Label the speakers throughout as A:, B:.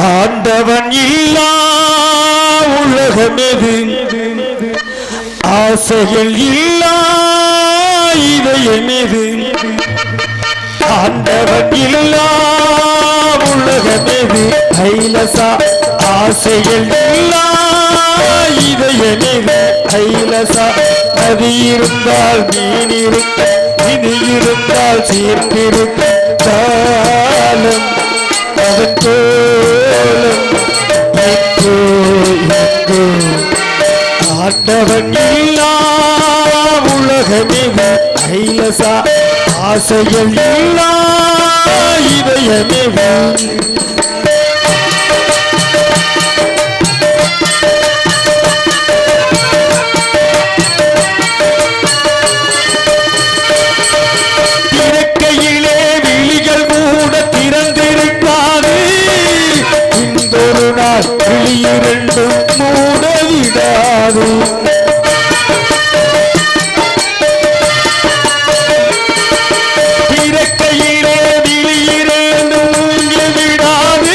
A: ஆண்டவன் இல்லா உலகமெது ஆசைகள் இல்லா இதயமெது ஆண்டவன் இல்லா உலகமெது ஐலசா ஆசைகள் இல்லா இதயமெது ஐலசா நதி இருந்தால் மீன் இருக்க விதி இருந்தால் சேர்ந்திருக்க காலம் அதன் ஆண்டவன் இல்லா உலகமெது ஐலசா ஆசைகள் இல்லா இதயமெது திறக்கையிலே விழிகள் கூட திறந்திருக்காது இந்தொரு நாள் விழியிரண்டும் மூடவிடாது திறக்கையிலே விழியிரண்டும் மூடவிடாது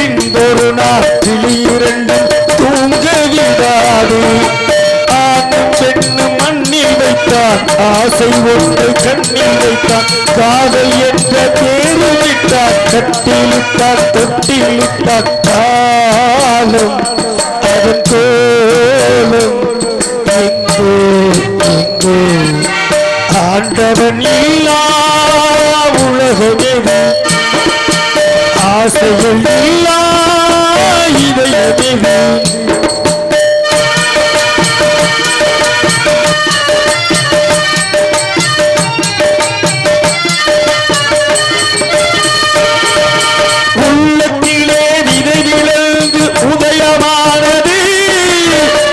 A: இந்தொரு நாள் விழியிரண்டும் தூங்கவிடாது ஆணும் பெண்ணும் மண்ணில் வைத்தான் ஆசை ஒன்று கண்ணில் வைத்தான் காதல் என்ற பேரு விட்டான் கட்டிலிட்டான் தொட்டிலிட்டான் காலம் அதன் கோலம் எங்கோ எங்கோ ஆண்டவன் இல்லா உலகமெது ஆசைகள் இல்லா இதயமெது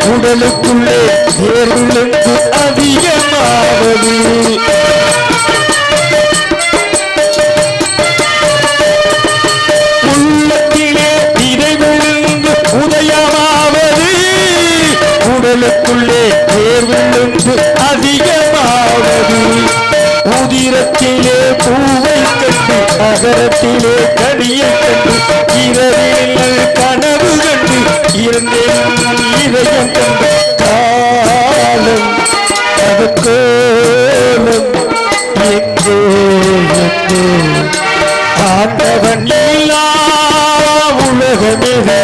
A: உடலுக்குள்ளே தேர்விழுந்து அதிகமாவது உள்ளத்திலே விதை விழுந்து உதயமாவது உடலுக்குள்ளே தேர்விழுந்து அதிகமாவது உதிரத்திலே பூவை கண்டு அகரத்திலே கடியை கண்டு இரவில் கனவு கண்டு இருந்தேன் இதயம் கண்டு காலம் கோலம் எங்கோ எங்கோ ஆண்டவன் இல்லா உலகமெது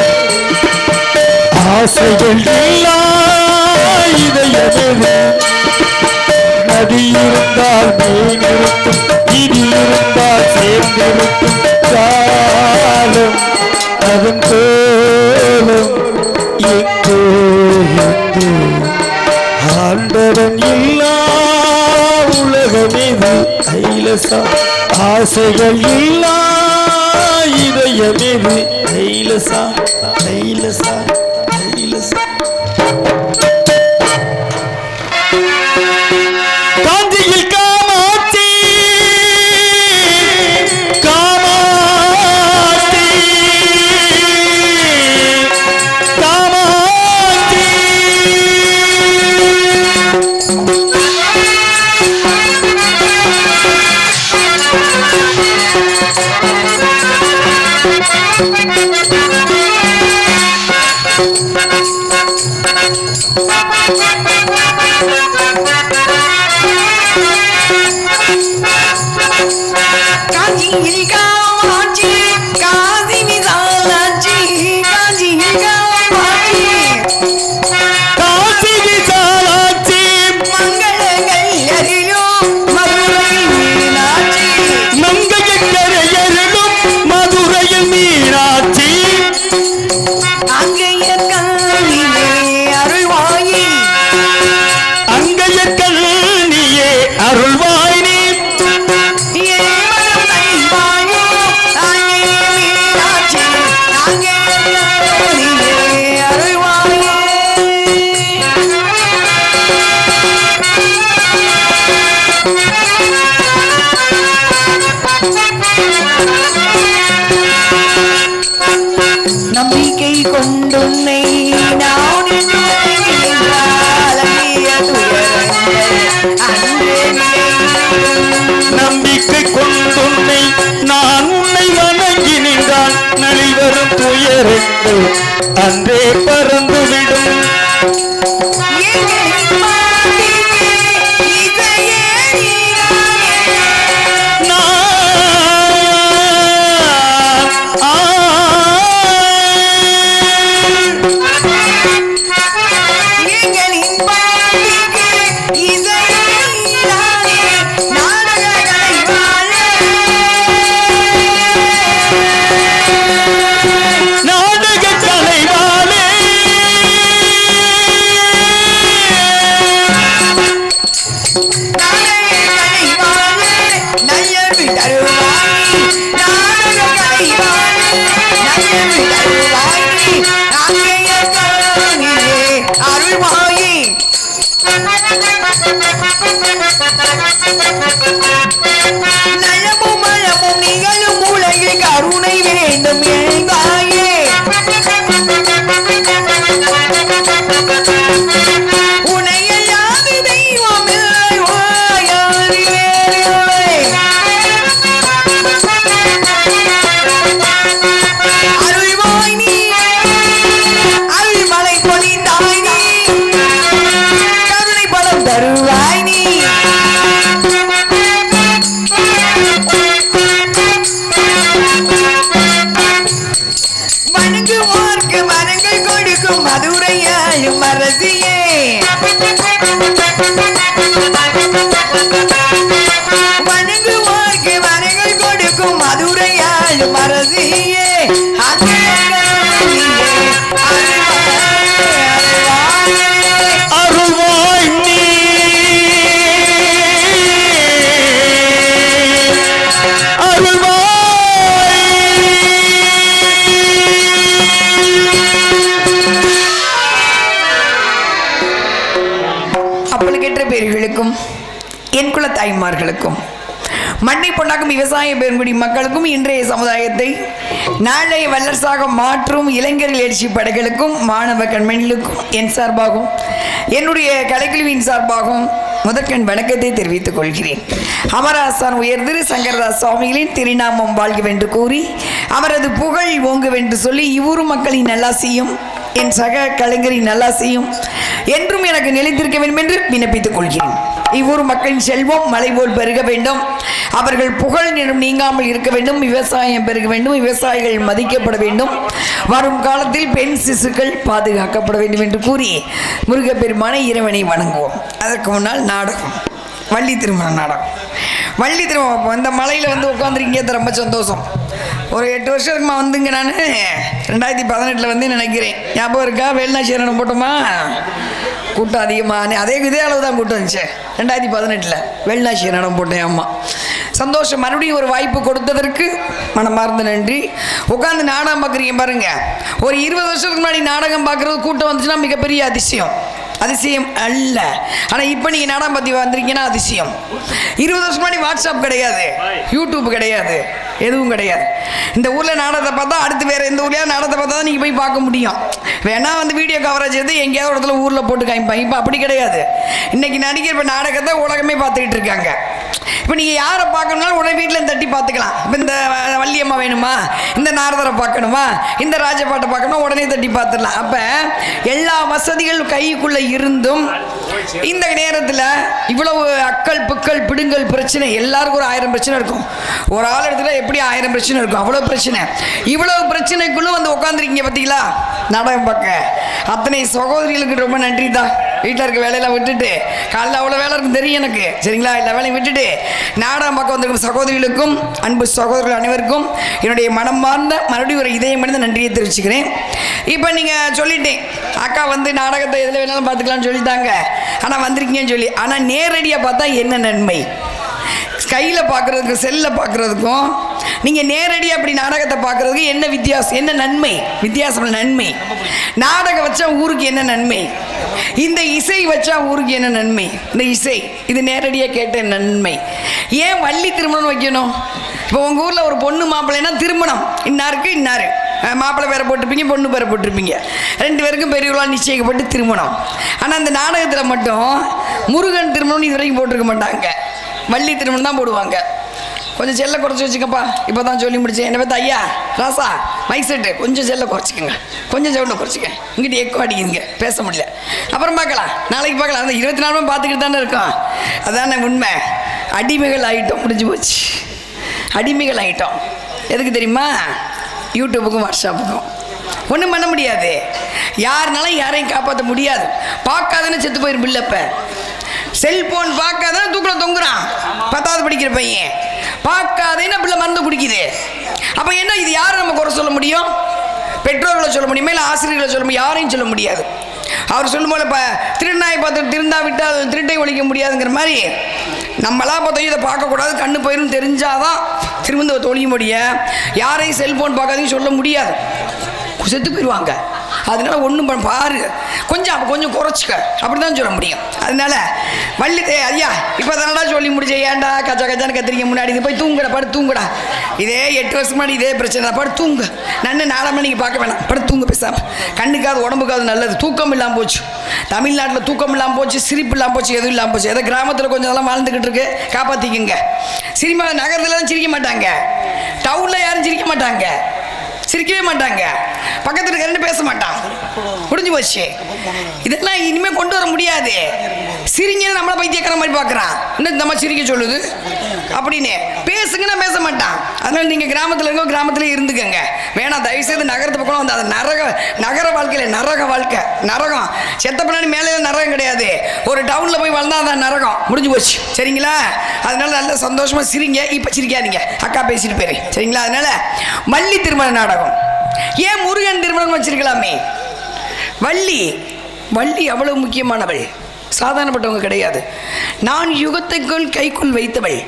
A: ஆசைகள் இல்லா இதயமெது நதி இருந்தால் மீன் இருக்கும் விதி இருந்தால் சேர்ந்திருக்கும் காலம் அதன் கோலம் எங்கோ எங்கோ ஆண்டவன் இல்லா உலகமெது ஐலசா ஆசைகள் இல்லா இதயமெது ஐலசா ஐலசா ஐலசா காஞ்சியில் காமாட்சி காமாட்சி காமாட்சி
B: காஞ்சியில் காமாட்சி காசி விசாலாட்சி காஞ்சியில் காமாட்சி
A: காசி விசாலாட்சி
B: மங்களங்கள் அருளும் மதுரை மீனாட்சி
A: மங்கையக்கரையருளும் மதுரையில் மீனாட்சி
B: அங்கைய கல்வியே அருள்வாயி
A: அங்கைய கல்வியே அருள்வாய் நீ
B: நம்பிக்கை கொண்டுன்னை நான்
A: நம்பிக்கை கொண்டுன்னை நான் உன்னை வணங்கி நின்றான் நலிவ துயரங்கள் அன்றே பறந்துவிடும்.
B: நலமும் மலமும் நிகழும் உலகில் கருணை வேண்டும் எழுந்தாயே. உனையல்லாது தெய்வம் இல்லை, வாயாடி வேறில்லை. அருள்வாய் நீ, அருள்மலை பொழிந்தாய் நீ, கருணை பலம் தருவாய் நீ. வணங்குவோர்க்கு வரங்கள் கொடுக்கும் மதுரையாளும் அரசியே. வணங்குவோர்க்கு வரங்கள் கொடுக்கும் மதுரையாளும் அரசியே.
A: அருள்வாய் நீ, அருள்வாய்.
B: அப்பளுக்கேற்ற பேர்களுக்கும் என் குல தாய்மார்களுக்கும் மண்ணை பொன்னாக்கும் விவசாய பெருங்குடி மக்களுக்கும் இன்றைய சமுதாயத்தை நாளைய வல்லரசாக மாற்றும் இளைஞர்கள் எழுச்சி படைகளுக்கும் மாணவ கண்மணிகளுக்கும் என் சார்பாகவும் என்னுடைய கலைக்குழுவின் சார்பாகவும் முதற்கண் வணக்கத்தை தெரிவித்துக் கொள்கிறேன். அமராசான் உயர்திரு சங்கரதாஸ் சுவாமிகளின் திருநாமம் வாழ்கவென்று கூறி அவரது புகழ் ஓங்குவென்று சொல்லி இவ்வூரு மக்களின் நல்லாசியும் என் சக கலைஞரின் நல்லாசியும் என்றும் எனக்கு நிலைத்திருக்க வேண்டும் என்று விண்ணப்பித்துக் கொள்கிறேன். இவ்வூர் மக்களின் செல்வம் மலை போல் பெருக வேண்டும், அவர்கள் புகழ் நீங்காமல் இருக்க வேண்டும், விவசாயம் பெருக வேண்டும், விவசாயிகள் மதிக்கப்பட வேண்டும், வரும் காலத்தில் பெண் சிசுக்கள் பாதுகாக்கப்பட வேண்டும் என்று கூறி முருகப்பெருமானை இறைவனை வணங்குவோம். அதற்கு முன்னால் நாடகம், வள்ளி திருமண நாடகம். வள்ளி திருமணம் இந்த மலையில் வந்து உட்காந்துருக்கீங்க, ரொம்ப சந்தோஷம். ஒரு 8 வருஷத்துக்குமா வந்துங்க. நான் 2018 வந்து நினைக்கிறேன், ஞாபகம் இருக்கா? வேலுநாச்சியார் போட்டோமா? கூட்டம் அதிகமாக இதே அளவு தான் கூட்டம் இருந்துச்சு 2018 வேலுநாச்சியார் நடம் போட்டேன். அம்மா சந்தோஷம். மறுபடியும் ஒரு வாய்ப்பு கொடுத்ததற்கு மனமார்ந்த நன்றி. உட்காந்து நாடகம் பார்க்குறீங்க பாருங்க. ஒரு 20 வருஷத்துக்கு முன்னாடி நாடகம் பார்க்குறது கூட்டம் வந்துச்சுன்னா மிகப்பெரிய அதிசயம். அதிசயம் அல்ல, ஆனால் இப்போ நீங்கள் நாடகம் பற்றி வந்திருக்கீங்கன்னா அதிசயம். 20 வருஷம் முன்னாடி வாட்ஸ்அப் கிடையாது, யூடியூப் கிடையாது, எதுவும் கிடையாது. இந்த ஊரில் நாடகத்தை பார்த்தா அடுத்து வேறு எந்த ஊர்லையாவது நாடகத்தை பார்த்தா தான் நீங்கள் போய் பார்க்க முடியும். வேணா வந்து வீடியோ கவரேஜ் எடுத்து எங்கேயாவது இடத்துல ஊரில் போட்டு காமிப்பாங்க. இப்போ அப்படி கிடையாது. இன்றைக்கி நடிகர் இப்போ நாடகத்தை உலகமே பார்த்துக்கிட்டு இருக்காங்க. இப்போ நீங்கள் யாரை பார்க்கணும்னாலும் உடனே வீட்டில் தட்டி பார்த்துக்கலாம். இப்போ இந்த வள்ளியம்மா வேணுமா, இந்த நாரதரை பார்க்கணுமா, இந்த ராஜபாட்டை பார்க்கணும், உடனே தட்டி பார்த்துடலாம். அப்போ எல்லா வசதிகள் கைக்குள்ளே இருந்தும் இந்த நேரத்தில் இவ்வளவு அக்கல் புக்கள் பிடுங்கல் பிரச்சனை, எல்லாருக்கும் ஒரு 1000 பிரச்சனை இருக்கும். ஒரு ஆள் இடத்துல எப்படி 1000 பிரச்சனை இருக்கும், அவ்வளோ பிரச்சனை. இவ்வளவு பிரச்சனைக்குள்ளும் வந்து உட்காந்துருக்கீங்க பார்த்தீங்களா நாடகம் பார்க்க. அத்தனை சகோதரிகளுக்கு ரொம்ப நன்றி தான். வீட்டில் இருக்க வேலையெல்லாம் விட்டுட்டு, காலையில் அவ்வளோ வேலை இருக்கும் தெரியும் எனக்கு, சரிங்களா? எல்லா வேலையும் விட்டுட்டு நாடகம் பார்க்க வந்திருக்கும் சகோதரிகளுக்கும் அன்பு சகோதரர்கள் அனைவருக்கும் என்னுடைய மனம் மார்ந்த மறுபடியும் ஒரு இதயம் மனித நன்றியை தெரிவிச்சுக்கிறேன். இப்போ நீங்கள் சொல்லிட்டேன், அக்கா வந்து நாடகத்தை எதில் வேணாலும் பார்த்துக்கலாம்னு சொல்லிட்டாங்க, ஆனால் வந்திருக்கீங்கன்னு சொல்லி. ஆனால் நேரடியாக பார்த்தா என்ன நன்மை? கையில் பார்க்குறதுக்கும் செல்லில் பார்க்குறதுக்கும் நீங்கள் நேரடியாக அப்படி நாடகத்தை பார்க்குறதுக்கு என்ன வித்தியாசம், என்ன நன்மை? வித்தியாசம் நன்மை. நாடகம் வச்சா ஊருக்கு என்ன நன்மை, இந்த இசை வச்சா ஊருக்கு என்ன நன்மை? இந்த இசை இது நேரடியாக கேட்ட நன்மை. ஏன் வள்ளி திருமணம் வைக்கணும்? இப்போ உங்கள் ஊரில் ஒரு பொண்ணு மாப்பிள்ளைன்னா திருமணம் இன்னாருக்கு இன்னாரு, மாப்பிள்ளை பேரை போட்டிருப்பீங்க, பொண்ணு பேரை போட்டிருப்பீங்க, 2 பேருக்கும் பெரியவர்களாக நிச்சயிக்கப்பட்டு திருமணம். ஆனால் அந்த நாடகத்தில் மட்டும் முருகன் திருமணம் இது வரைக்கும் போட்டிருக்க மாட்டாங்க, வள்ளி திருமணம் தான் போடுவாங்க. கொஞ்சம் செல்லை குறைச்சி வச்சுக்கப்பா. இப்போ தான் சொல்லி முடிச்சேன். என்ன பார்த்து ஐயா ராசா மைக் செட்டு கொஞ்சம் செல்லை குறைச்சிக்கங்க, கொஞ்சம் சவுண்டை குறைச்சிக்க, இங்கிட்ட எக்கோ அடிக்குதுங்க, பேச முடியல. அப்புறம் பார்க்கலாம், நாளைக்கு பார்க்கலாம். அந்த 24 மணி பார்த்துக்கிட்டு தானே இருக்கோம். அதானே உண்மை. அடிமைகள் ஆகிட்டோம், முடிஞ்சு போச்சு. அடிமைகள் ஆகிட்டோம். எதுக்கு தெரியுமா? யூடியூபுக்கும் வாட்ஸ்அப்புக்கும். ஒன்றும் பண்ண முடியாது. யாருனாலும் யாரையும் காப்பாற்ற முடியாது. பார்க்காதுன்னு செத்து போயிரும் பிள்ளப்ப. செல்போன் பார்க்காதான் தூக்கில் தொங்குறான் 10வது படிக்கிற பையன். பார்க்காதேன்னு பிள்ளை மருந்து குடிக்குது. அப்போ என்ன, இது யாரும் நம்ம குறை சொல்ல முடியும்? பெற்றோர்களை சொல்ல முடியுமா, இல்லை ஆசிரியர்களை சொல்ல முடியும்? யாரையும் சொல்ல முடியாது. அவர் சொல்லும் போல இப்போ திருநாயை பார்த்து திருந்தா விட்டால் திருட்டை ஒழிக்க முடியாதுங்கிற மாதிரி நம்மளாம் பார்த்தோம் இதை பார்க்கக்கூடாது, கண்ணு போயிடும் தெரிஞ்சாதான் திரும்ப தொழிய முடிய. யாரையும் செல்போன் பார்க்காதையும் சொல்ல முடியாது, செத்து போயிடுவாங்க. அதனால ஒன்றும் பாரு, கொஞ்சம் அப்போ கொஞ்சம் குறைச்சிக்க, அப்படி தான் சொல்ல முடியும். அதனால வள்ளி ஐயா இப்போ தானடா சொல்லி முடிச்ச, ஏன்டா கச்சா கச்சான்னு கத்திரிக்க முன்னாடி இது போய் தூங்குடா, படு தூங்குடா. இதே 8 வருஷம் முன்னாடி இதே பிரச்சனை தான். படு தூங்கு, நான் 4 மணிக்கு பார்க்க வேணாம், படு தூங்க பேசாமல். கண்ணுக்காது உடம்புக்காது நல்லது. தூக்கம் இல்லாமல் போச்சு தமிழ்நாட்டில், தூக்கம் இல்லாமல் போச்சு, சிரிப்பு இல்லாமல் போச்சு, எதுவும் இல்லாமல் போச்சு. ஏதோ கிராமத்தில் கொஞ்சம் அதெல்லாம் வாழ்ந்துக்கிட்டு இருக்கு, காப்பாற்றிக்குங்க. சினிமா நகரத்துலலாம் சிரிக்க மாட்டாங்க, டவுனில் யாரும் சிரிக்க மாட்டாங்க, சிரிக்கவே மாட்டாங்க, பக்கத்துல இருக்க பேச மாட்டான், முடிஞ்சு போச்சு. இதெல்லாம் இனிமேல் கொண்டு வர முடியாது. சிரிங்க நம்மளை பைத்தியக்கார மாதிரி பார்க்குறான், இன்னும் நம்ம சிரிக்க சொல்லுது அப்படின்னு. பேசுங்கன்னா பேச மாட்டான். அதனால நீங்கள் கிராமத்தில் இருக்க கிராமத்திலே இருந்துக்கங்க, வேணாம் தயவுசெய்து நகரத்து பக்கம் வந்து. அது நகர வாழ்க்கையில் நரக வாழ்க்கை, நரகம். செத்த பின்னாடி மேலே நரகம் கிடையாது. ஒரு டவுனில் போய் வாழ்ந்தா அதான் நரகம், முடிஞ்சு போச்சு. சரிங்களா? அதனால நல்ல சந்தோஷமாக சிரிங்க. இப்போ சிரிக்காதீங்க, அக்கா பேசிட்டு போயிரு. சரிங்களா? அதனால வள்ளி திருமண நாடகம். ஏன் முருகன் திருமணம் வச்சிருக்கலாமே? வள்ளி அவ்வளவு முக்கியமானவள், சாதாரணப்பட்டவங்க கிடையாது. நான் யுகத்துக்குள் கைக்குள் வைத்தவள்,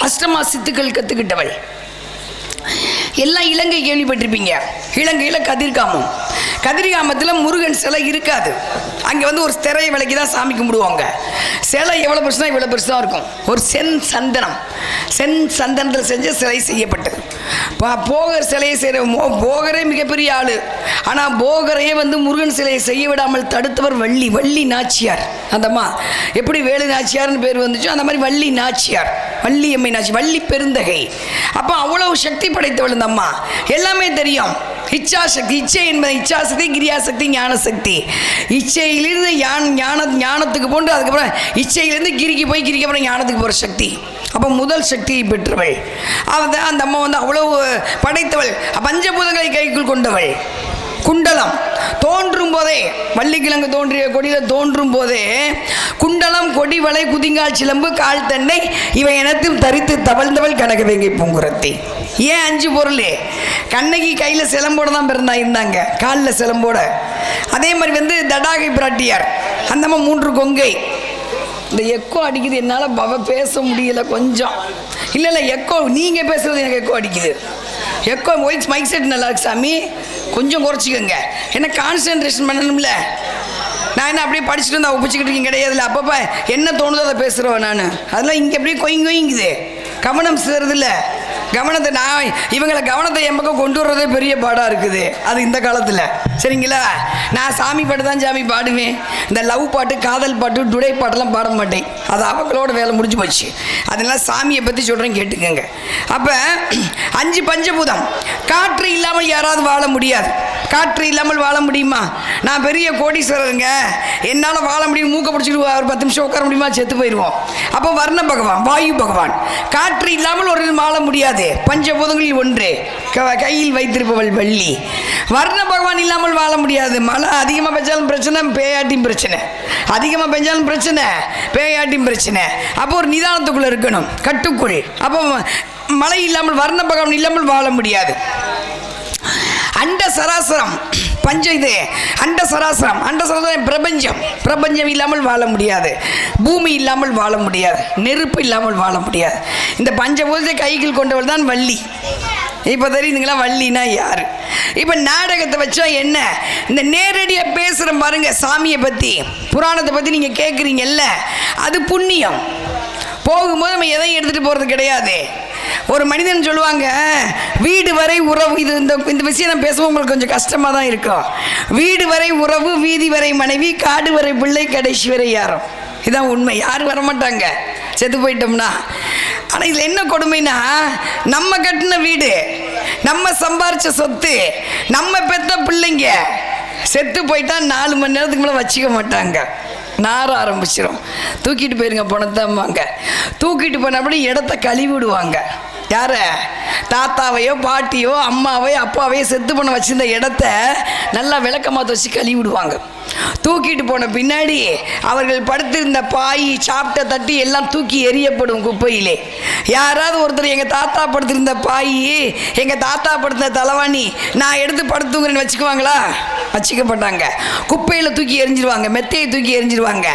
B: அஷ்டமா சித்துக்கள் கற்றுக்கிட்டவள். எல்லாம் இலங்கை கேள்விப்பட்டிருப்பீங்க. இலங்கையில் கதிர்காமத்தில் முருகன் சிலை இருக்காது. அங்கே வந்து ஒரு திரையை விலைக்கு தான் சாமி கும்பிடுவாங்க. சிலை எவ்வளோ பெருசுனா இவ்வளோ பெருசு தான் இருக்கும். ஒரு சென் சந்தனத்தில் செஞ்ச சிலை செய்யப்பட்டது. போகர் சிலையை செய்கிற போகரே மிகப்பெரிய ஆள். ஆனால் போகரையே வந்து முருகன் சிலையை செய்ய விடாமல் தடுத்தவர் வள்ளி நாச்சியார். அந்தம்மா எப்படி வேலு நாச்சியார்னு பேர் வந்துச்சோ அந்த மாதிரி வள்ளி நாச்சியார், வள்ளி அம்மை நாச்சி, வள்ளி பெருந்தகை. அப்போ அவ்வளவு சக்தி படைத்தவள் இந்த அம்மா. எல்லாமே தெரியும். இச்சாசக்தி, இச்சை என்பது இச்சாசக்தி, கிரியாசக்தி, ஞானசக்தி. இச்சையிலிருந்து ஞானத்துக்கு போன்று, அதுக்கப்புறம் இச்சையிலேருந்து கிரிக்கு போய் கிரிக்கு அப்புறம் ஞானத்துக்கு போகிற சக்தி. அப்போ முதல் சக்தியை பெற்றவள் அவதான் அந்த அம்மா. வந்து அவ்வளவு படைத்தவள், பஞ்சபூதங்களை கைக்குள் கொண்டவள். குண்டலம் தோன்றும் போதே, வள்ளிக்கிழங்கு தோன்றிய கொடியில் தோன்றும் போதே குண்டலம், கொடி, வளை, குதிங்கால், சிலம்பு, கால் தண்டை இவை எனத்தும் தரித்து தவழ்ந்தவள் கனகவேங்கை பூங்குரத்தி. ஏன் 5 பொருள்? கண்ணகி கையில் சிலம்போட தான் இருந்தாங்க, காலில் சிலம்போட. அதே மாதிரி வந்து தடாகை பிராட்டியார், அந்த அம்மா 3 கொங்கை. இந்த எக்கோ அடிக்குது, என்னால் பேச முடியல கொஞ்சம். இல்லை எக்கோ, நீங்கள் பேசுகிறது எனக்கு எக்கோ அடிக்குது. எக்கோ மைக் செட் நல்லா இருக்கு சாமி, கொஞ்சம் குறைச்சிக்கோங்க. என்ன கான்சன்ட்ரேஷன் பண்ணணும்ல. நான் என்ன அப்படியே படிச்சுட்டு இருந்தால் ஒப்பிச்சுக்கிட்டு இருக்கீங்க கிடையாதுல்ல. அப்பப்போ என்ன தோணுதோ அதை பேசுகிறேன் நான். அதெல்லாம் இங்கே அப்படியே கொய்ங்குது, கவனம் சிதறதில்ல. கவனத்தை இவங்களை கவனத்தை என் பக்கம் கொண்டு வர்றதே பெரிய பாடாக இருக்குது. அது இந்த காலத்தில். சரிங்களா? நான் சாமி பாட்டு தான் சாமி பாடுவேன். இந்த லவ் பாட்டு, காதல் பாட்டு, டுடே பாட்டெல்லாம் பாட மாட்டேன். அது அவங்களோட வேலை முடிஞ்சு போச்சு. அதெல்லாம் சாமியை பற்றி சொல்கிறேன், கேட்டுக்கோங்க. அப்போ 5 பஞ்சபூதம். காற்று இல்லாமல் யாராவது வாழ முடியாது. காற்று இல்லாமல் வாழ முடியுமா? நான் பெரிய கோடீஸ்வரருங்க, என்னால் வாழ முடியும். மூக்க பிடிச்சிட்டு ஒரு 10 நிமிஷம் உட்கார முடியுமா? செத்து போயிடுவோம். அப்போ வர்ண பகவான், வாயு பகவான். காற்று இல்லாமல் ஒரு வாழ முடியாது. பஞ்சபூதங்களில் ஒன்று கையில் வைத்திருப்பவள் வள்ளி. வர்ண பகவான் இல்லாமல் வாழ முடியாது. மழை அதிகமாக பெஞ்சாலும் பிரச்சனை, பேயாட்டியும் பிரச்சனை. அதிகமாக பெஞ்சாலும் பிரச்சனை, பேயாட்டியும் பிரச்சனை. அப்போ ஒரு நிதானத்துக்குள்ளே இருக்கணும், கட்டுக்குள். அப்போ மழை இல்லாமல், வர்ண பகவான் இல்லாமல் வாழ முடியாது. அண்ட சராசரம் இது அண்ட சராசரம் பிரபஞ்சம் இல்லாமல் வாழ முடியாது. பூமி இல்லாமல் வாழ முடியாது. நெருப்பு இல்லாமல் வாழ முடியாது. இந்த பஞ்சபூதத்தை கைகள் கொண்டவள் தான் வள்ளி. இப்போ தெரியுதுங்களா வள்ளினா யாரு? இப்போ நாடகத்தை வச்சா என்ன, இந்த நேரடியாக பேசுகிறேன் பாருங்க, சாமியை பற்றி, புராணத்தை பற்றி நீங்கள் கேட்குறீங்கல்ல, அது புண்ணியம். போகும்போது நம்ம எதையும் எடுத்துகிட்டு போகிறது கிடையாது. ஒரு மனிதன் சொல்லுவாங்க, வீடு வரை உறவு. இந்த விஷயம் நான் பேசுவோம் உங்களுக்கு கொஞ்சம் கஷ்டமாக தான் இருக்கும். வீடு வரை உறவு, வீதி வரை மனைவி, காடு வரை பிள்ளை, கடைசி வரை யாரும். இதான் உண்மை. யாரும் வரமாட்டாங்க செத்து போயிட்டோம்னா. ஆனால் இதில் என்ன கொடுமைனா, நம்ம கட்டின வீடு, நம்ம சம்பாரிச்ச சொத்து, நம்ம பெத்த பிள்ளைங்க செத்து போயிட்டா 4 மணி நேரத்துக்கு மேலே வச்சுக்க மாட்டாங்க. நார ஆரம்பிச்சிடும். தூக்கிட்டு போயிருங்க பணத்தாம்பாங்க. தூக்கிட்டு போனபடி இடத்த கழுவி விடுவாங்க. யார? தாத்தாவையோ பாட்டியோ அம்மாவையோ அப்பாவையோ செத்து பண்ண வச்சிருந்த இடத்த நல்லா விளக்கமாத்த வச்சு கழுவி விடுவாங்க. தூக்கிட்டு போன பின்னாடி அவர்கள் படுத்திருந்த பாய், சாப்பிட்ட தட்டி எல்லாம் தூக்கி எறியப்படும் குப்பையிலே. யாராவது ஒருத்தர் எங்கள் தாத்தா படுத்திருந்த பாய், எங்கள் தாத்தா படுத்த தலைவாணி நான் எடுத்து படுத்துங்கிறேன்னு வச்சுக்குவாங்களா? வச்சுக்க மாட்டாங்க. குப்பையில் தூக்கி எரிஞ்சிருவாங்க, மெத்தையை தூக்கி எரிஞ்சிருவாங்க.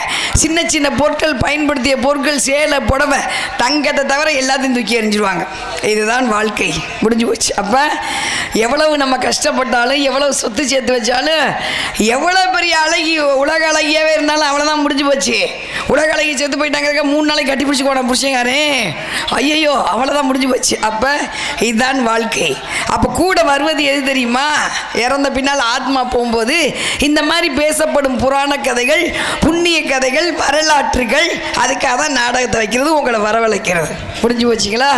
B: சின்ன சின்ன பொருட்கள், பயன்படுத்திய பொருட்கள், சேலை, புடவை, தங்கத்தை தவிர எல்லாத்தையும் தூக்கி எரிஞ்சிருவாங்க. இதுதான் வாழ்க்கை, முடிஞ்சு போச்சு. அப்போ எவ்வளவு நம்ம கஷ்டப்பட்டாலும், எவ்வளவு சொத்து சேர்த்து வச்சாலும், எவ்வளோ பெரிய அழகி, உலக அழகியாவே இருந்தாலும் அவ்வளோதான், முடிஞ்சு போச்சு. உலக அழகி செத்து போயிட்டாங்க, 3 நாளைக்கு கட்டி பிடிச்சி போன புருஷங்காரே, ஐயோ அவ்வளோதான், முடிஞ்சு போச்சு. அப்போ இதுதான் வாழ்க்கை. அப்போ கூட வருவது எது தெரியுமா? இறந்த பின்னால் ஆத்மா போகும்போது இந்த மாதிரி பேசப்படும் புராண கதைகள், புண்ணிய கதைகள், வரலாற்றுகள். அதுக்காக தான் நாடகத்தை வைக்கிறது, உங்களை வரவழைக்கிறது. முடிஞ்சு போச்சிங்களா?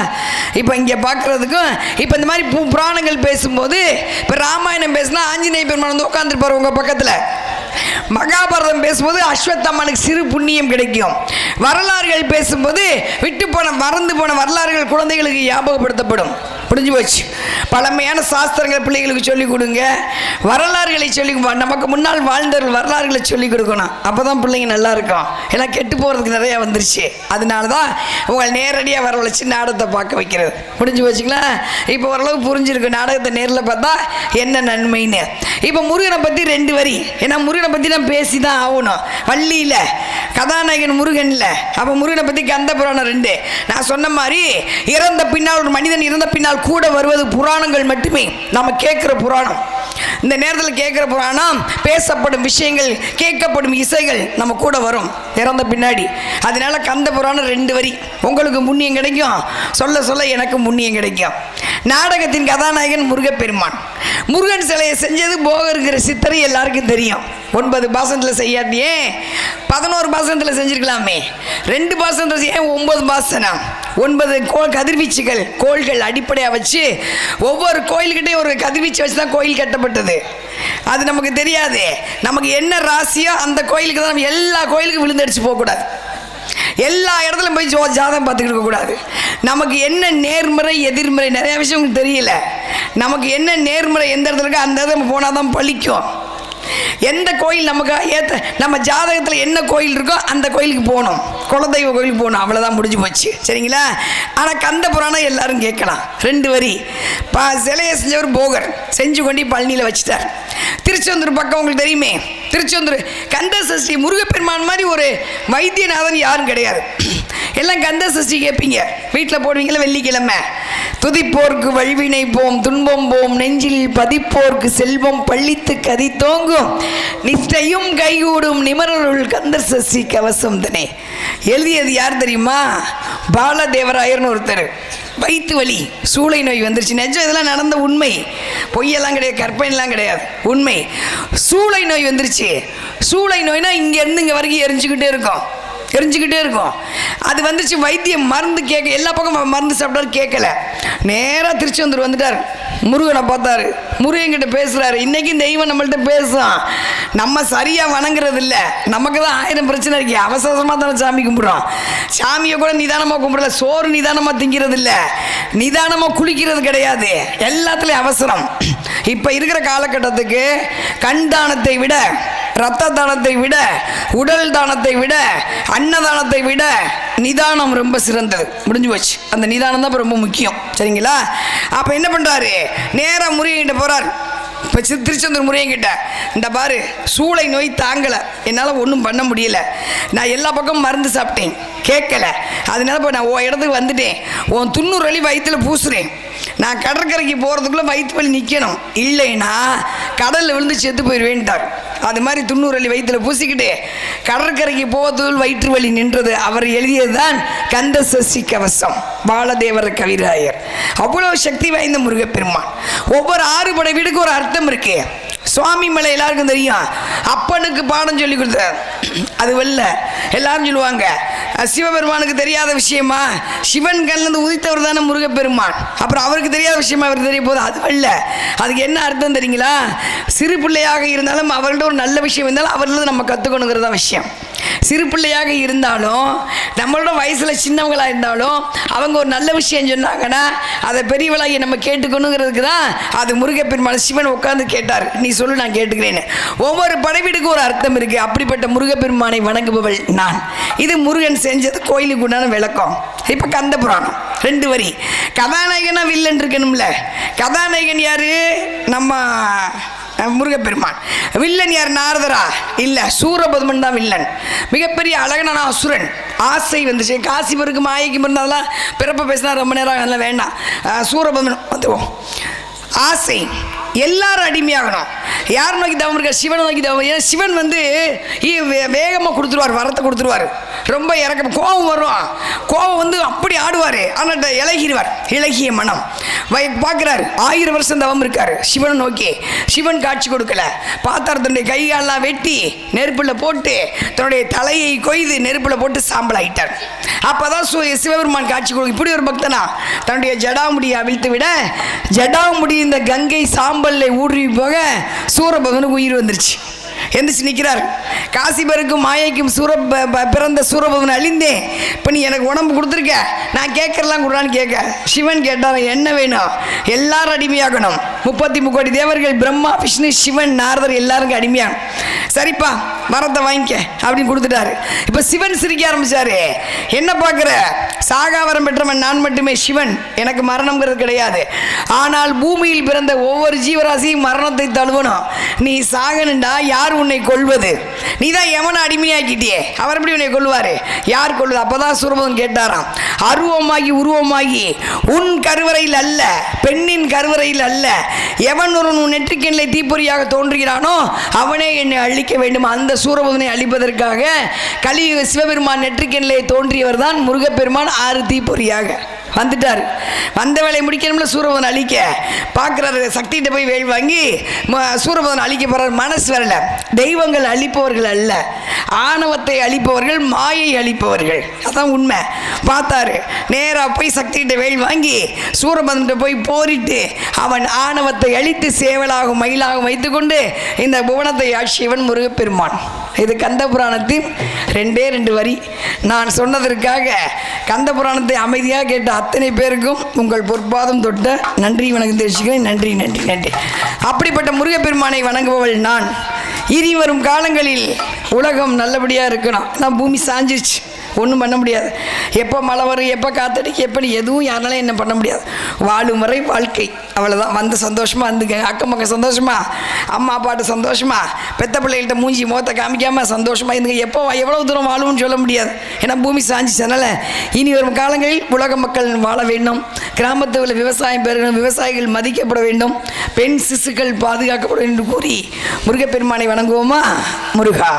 B: இப்போ இங்கே பார்க்குறதுக்கும், இப்போ இந்த மாதிரி புராணங்கள் பேசும்போது, இப்போ ராமாயணம் பேசினா ஆஞ்சநேய பெருமான் வந்து உட்காந்துருப்பார் உங்கள் பக்கத்தில். மகாபாரதம் பேசும்போது அஸ்வத்தாமனுக்கு சிறு புண்ணியம் கிடைக்கும். வரலாறுகள் பேசும்போது விட்டு போன, மறந்து போன வரலாறுகள் குழந்தைகளுக்கு ஞாபகப்படுத்தப்படும். முடிஞ்சு போச்சு. பழமையான சாஸ்திரங்கள் பிள்ளைகளுக்கு சொல்லிக் கொடுங்க, வரலாறுகளை சொல்லி, நமக்கு முன்னால் வாழ்ந்தவர்கள் வரலாறுகளை சொல்லிக் கொடுக்கணும். அப்போ தான் பிள்ளைங்க நல்லா இருக்கும். ஏன்னா கெட்டு போகிறதுக்கு நிறையா வந்துருச்சு. அதனால தான் உங்களை நேரடியாக வரவழைச்சி நாடகத்தை பார்க்க வைக்கிறது. முடிஞ்சு போச்சுங்களா? இப்போ ஓரளவு புரிஞ்சிருக்கு நாடகத்தை நேரில் பார்த்தா என்ன நன்மைன்னு. இப்போ முருகனை பற்றி 2 வரி, ஏன்னா முருகனை பற்றி நான் பேசி தான் ஆகணும். வள்ளியில் கதாநாயகன் முருகன் இல்லை. அப்போ முருகனை பற்றி கந்த புராணம் 2. நான் சொன்ன மாதிரி இறந்த பின்னால், ஒரு மனிதன் இறந்த பின்னால் கூட வருவது புராணங்கள் மட்டுமே. நம்ம கேட்குற புராணம், இந்த நேரத்தில் கேட்குற புராணம், பேசப்படும் விஷயங்கள், கேட்கப்படும் இசைகள் நம்ம கூட வரும் இறந்த பின்னாடி. அதனால கந்த புராணம் 2 வரி. உங்களுக்கு புண்ணியம் கிடைக்கும், சொல்ல சொல்ல எனக்கு புண்ணியம் கிடைக்கும். நாடகத்தின் கதாநாயகன் முருகப்பெருமான். முருகன் சிலையை செஞ்சது போகருங்கிற சித்தரை எல்லாருக்கும் தெரியும். 9 பாசனத்தில் செய்யாட்டியே 11 பாசனத்தில் செஞ்சுருக்கலாமே. 2 பாசனத்தில் ஏன் 9 பாசனம்? 9 கதிர்வீச்சுகள், கோள்கள் அடிப்படையாக வச்சு ஒவ்வொரு கோயில்கிட்டே ஒரு கதிர்வீச்சு வச்சு தான் கோயில் கட்டப்பட்டது. அது நமக்கு தெரியாது. நமக்கு என்ன ராசியோ அந்த கோயிலுக்கு தான். நம்ம எல்லா கோயிலுக்கும் விழுந்தடிச்சு போகக்கூடாது, எல்லா இடத்துலையும் போய் ஜாதகம் பார்த்துக்கிட்டு இருக்கக்கூடாது. நமக்கு என்ன நேர்மறை எதிர்மறை நிறைய விஷயம் உங்களுக்கு தெரியல. நமக்கு என்ன நேர்மறை எந்த இடத்துல இருக்கோ அந்த இடத்துல போனால் தான் பழிக்கும். எந்த கோயில் நமக்கு ஏற்ற, நம்ம ஜாதகத்தில் என்ன கோயில் இருக்கோ அந்த கோயிலுக்கு போகணும், குலதெய்வ கோயிலுக்கு போகணும். அவ்வளோதான், முடிஞ்சு போச்சு. சரிங்களா? ஆனால் கந்த புராணம் எல்லாரும் கேட்கலாம். 2 வரி. சிலையை செஞ்சவர் போகர் செஞ்சு கொண்டு பழனியில் வச்சுட்டார். திருச்செந்தூர் பக்கம் உங்களுக்கு தெரியுமே, திருச்செந்தூர் கந்த சஷ்டி. முருகப்பெருமான் மாதிரி ஒரு வைத்தியநாதன் யாரும் கிடையாது. எல்லாம் கந்த சஷ்டி கேட்பீங்க, வீட்டில் போடுவீங்களா வெள்ளிக்கிழமை. துதிப்போர்க்கு வல்வினை போம், துன்பம் போம், நெஞ்சில் பதிப்போர்க்கு செல்வம் பள்ளித்து கதி தோங்கும், நிஷ்டையும் கைகூடும் நிமரருள் கந்தர் சஷ்டி கவசம் தனே. எழுதியது யார் தெரியுமா? பாலதேவராயர்னு ஒருத்தர். வயிற்று வலி, சூளை நோய் வந்துருச்சு. நிஜம், இதெல்லாம் நடந்த உண்மை, பொய்யெல்லாம் கிடையாது, கற்பனைலாம் கிடையாது, உண்மை. சூளை நோய் வந்துருச்சு. சூளை நோய்னா இங்கேருந்து இங்கே வரைக்கும் எரிஞ்சுக்கிட்டே இருக்கும். அது வந்துச்சு. வைத்தியம் மருந்து கேட்க, எல்லா பக்கம் மருந்து சாப்பிட்டாரு, கேட்கல. நேராக திருச்செந்தூர் வந்துட்டார். முருகனை பார்த்தாரு, முருகன்கிட்ட பேசுகிறாரு. இன்றைக்கும் தெய்வம் நம்மள்கிட்ட பேசும். நம்ம சரியாக வணங்குறது இல்லை, நமக்கு தான் 1000 பிரச்சனை இருக்கு. அவசரமாக தானே சாமி கும்பிட்றோம். சாமியை கூட நிதானமாக கும்பிடல. சோறு நிதானமாக திங்கிறது இல்லை, நிதானமாக குளிக்கிறது கிடையாது, எல்லாத்துலேயும் அவசரம். இப்போ இருக்கிற காலகட்டத்துக்கு கண் தானத்தை விட, இரத்த தானத்தை விட, உடல் தானத்தை விட, அன்னதானத்தை விட நிதானம் ரொம்ப சிறந்தது. முடிஞ்சு போச்சு. அந்த நிதானம் தான் இப்போ ரொம்ப முக்கியம். சரிங்களா? அப்போ என்ன பண்ணுறாரு? நேராக முருகன்கிட்ட போகிறார். இப்போ திருச்செந்தூர் முருகன்கிட்ட, இந்த பாரு, சூளை நோய் தாங்கலை, என்னால் ஒன்றும் பண்ண முடியல, நான் எல்லா பக்கமும் மருந்து சாப்பிட்டேன், கேட்கல. அதனால இப்போ நான் உன் இடத்துக்கு வந்துட்டேன். உன் 90 வலி வயிற்றில் பூசுகிறேன். நான் கடற்கரைக்கு போகிறதுக்குள்ளே வயிற்று வலி நிற்கணும், இல்லைன்னா கடலில் விழுந்து செத்து போயிடுவேன்ட்டார். அது மாதிரி 90 வலி வயிற்றில் பூசிக்கிட்டு கடற்கரைக்கு போவதுள் வயிற்று வலி நின்றது. அவர் எழுதியது தான் கந்த சஷ்டி கவசம், பாலதேவர கவிராயர். அவ்வளோ சக்தி வாய்ந்த முருகப்பெருமான். ஒவ்வொரு 6 படை வீடுக்கு ஒரு அர்த்தம் இருக்கு. சுவாமி மலை எல்லாருக்கும் தெரியும். அப்பனுக்கு பாடம் சொல்லி கொடுத்தார். அது வெளில எல்லாரும் சொல்லுவாங்க, சிவபெருமானுக்கு தெரியாத விஷயமா? சிவன் கண்ணிலிருந்து உதித்தவர் தானே முருகப்பெருமான். அப்புறம் அவருக்கு தெரியாத விஷயமா அவருக்கு தெரிய போகுது? அது அல்ல. அதுக்கு என்ன அர்த்தம் தெரியுங்களா? சிறு பிள்ளையாக இருந்தாலும் அவர்கள்ட்ட ஒரு நல்ல விஷயம் இருந்தாலும் அவர்களது நம்ம கற்றுக்கணுங்கிறது தான் விஷயம். சிறு பிள்ளையாக இருந்தாலும் நம்மளோட வயசில் சின்னவங்களாக இருந்தாலும் அவங்க ஒரு நல்ல விஷயம் சொன்னாங்கன்னா அதை பெரியவளாகி நம்ம கேட்டுக்கணுங்கிறதுக்கு தான் அது முருகப்பெருமான் சிவன் உட்காந்து கேட்டார். நீ சொல்லு, நான் கேட்டுக்கிறேன்னு. ஒவ்வொரு படைவீடுக்கும் ஒரு அர்த்தம் இருக்குது. அப்படிப்பட்ட முருகப்பெருமானை வணங்குபவள் நான். இது முருகன் செஞ்சது கோயிலுக்கு உண்டான விளக்கம். இப்போ கந்த புராணம் 2 வரி. கதாநாயகனா வில்லன் இருக்கணும்ல. கதாநாயகன் யாரு? நம்ம முருகப்பெருமான். வில்லன் யார்? நாரதரா? இல்லை, சூரபதுமன் தான் வில்லன். மிகப்பெரிய அழகனான அசுரன். ஆசை வந்துச்சு. காசிபருக்கு மாயைக்கு இருந்தாலாம் பிறப்ப பேசினா ரொம்ப நேரம் அதெல்லாம் வேண்டாம். சூரபதுமன் வந்துவோம். ஆசை எல்லாரும் அடிமையாகணும். யார் நோக்கி தவம் இருக்க? சிவனை நோக்கி தவம். ஏன்னா சிவன் வந்து வேகமாக கொடுத்துருவார், வரத்தை கொடுத்துருவார். ரொம்ப இறக்க கோபம் வரும். கோபம் வந்து அப்படி ஆடுவார். ஆனால் இலகிடுவார். இலகிய மனம் பார்க்குறாரு. 1000 வருஷம் தவம் இருக்கார் சிவனை நோக்கி. சிவன் காட்சி கொடுக்கல. பார்த்தார். தன்னுடைய கைகாலெலாம் வெட்டி நெருப்பில் போட்டு தன்னுடைய தலையை கொய்து நெருப்பில் போட்டு சாம்பல் ஆகிட்டார். அப்போ தான் சிவபெருமான் காட்சி கொடுக்கும். இப்படி ஒரு பக்தனா தன்னுடைய ஜடாமுடியை அவிழ்த்து விட ஜடாமுடி இந்த கங்கை சாம்பல்ல ஊறி போக சூரபகனுக்கு உயிர் வந்துருச்சு. எந்திரிச்சு நிற்கிறார். காசிபருக்கும் மாயைக்கும் பிறந்த சூரபகன் அழிந்தேன். இப்போ நீ எனக்கு உடம்பு கொடுத்துருக்க, நான் கேட்கறலாம் கொடுறான்னு கேட்க சிவன் கேட்டார், என்ன வேணும்? எல்லாரும் அடிமையாகணும். 33 கோடி தேவர்கள், பிரம்மா விஷ்ணு சிவன் நாரதர் எல்லாருக்கும் அடிமையாகும். சரிப்பா, வரத்தை வாங்கிக்க அப்படின்னு கொடுத்துட்டாரு. இப்போ சிவன் சிரிக்க ஆரம்பிச்சாரு. என்ன பார்க்குற? சாகாவரம் பெற்றவன் நான் மட்டுமே. சிவன் எனக்கு மரணம்ங்கிறது கிடையாது. ஆனால் பூமியில் பிறந்த ஒவ்வொரு ஜீவராசியும் மரணத்தை தழுவணும். நீ சாகணுண்டா யார் உன்னை கொள்வது? நீ தான் எவனை அடிமையாக்கிட்டியே, அவர் எப்படி உன்னை கொள்வாரு? யார் கொள்வது? அப்போதான் சூரபதன் கேட்டாராம், அருவமாகி உருவமாகி உன் கருவறையில் அல்ல, பெண்ணின் கருவறையில் அல்ல, எவன் ஒருவன் உன் நெற்றிக்கண்ணிலே தீப்பொறியாக தோன்றுகிறானோ அவனே என்னை அழிக்க வேண்டும். அந்த சூரபதனை அழிப்பதற்காக கலியுக சிவபெருமான் நெற்றிக்கண்ணிலே தோன்றியவர் தான் முருகப்பெருமான் 6 தீப்பொறியாக வந்துட்டார். வந்த வேலையை முடிக்கணும்ல சூரபதன் அழிக்க பார்க்குறாரு. சக்திகிட்ட போய் வேல் வாங்கி சூரபதன் அழிக்க போகிறார். மனசு வரல. தெய்வங்கள் அழிப்பவர்கள் அல்ல, ஆணவத்தை அழிப்பவர்கள், மாயை அழிப்பவர்கள். அதான் உண்மை. பார்த்தாரு. நேராக போய் சக்திகிட்ட வேல் வாங்கி சூரபதன்கிட்ட போய் போரிட்டு அவன் ஆணவத்தை அழித்து சேவலாகும் மயிலாகும் வைத்துக்கொண்டு இந்த புவனத்தை ஆட்சியவன் முருகப்பெருமான். இது கந்த புராணத்தின் 2 வரி. நான் சொன்னதற்காக கந்த புராணத்தை அமைதியாக கேட்ட அத்தனை பேருக்கும் உங்கள் பொற்பாதம் தொட்ட நன்றி வணக்கம் தெரிவிச்சுக்கிறேன். நன்றி நன்றி நன்றி. அப்படிப்பட்ட முருகப்பெருமானை வணங்குபவள் நான். இனி வரும் காலங்களில் உலகம் நல்லபடியாக இருக்கணும். நான் பூமி சாஞ்சிருச்சு, ஒன்றும் பண்ண முடியாது. எப்போ மழை வரும், எப்போ காத்தடிக்கு, எப்படி எதுவும் யாருனாலும் என்ன பண்ண முடியாது. வாழும் வரை வாழ்க்கை, அவ்வளோதான். வந்து சந்தோஷமாக இருந்துக்க. அக்கம் பக்கம் சந்தோஷமா, அம்மா அப்பாட்ட சந்தோஷமா, பெத்த பிள்ளைகள்கிட்ட மூஞ்சி முகத்தை காமிக்காமல் சந்தோஷமாக இருந்துங்க. எப்போ எவ்வளோ தூரம் வாழும்னு சொல்ல முடியாது. ஏன்னா பூமி சாஞ்சிச்சனால இனி வரும் காலங்களில் உலக மக்கள் வாழ வேண்டும். கிராமத்தில் உள்ள விவசாயம் பெருகணும், விவசாயிகள் மதிக்கப்பட வேண்டும், பெண் சிசுக்கள் பாதுகாக்கப்பட வேண்டும் என்று கூறி முருகப்பெருமானை வணங்குவோமா? முருகா.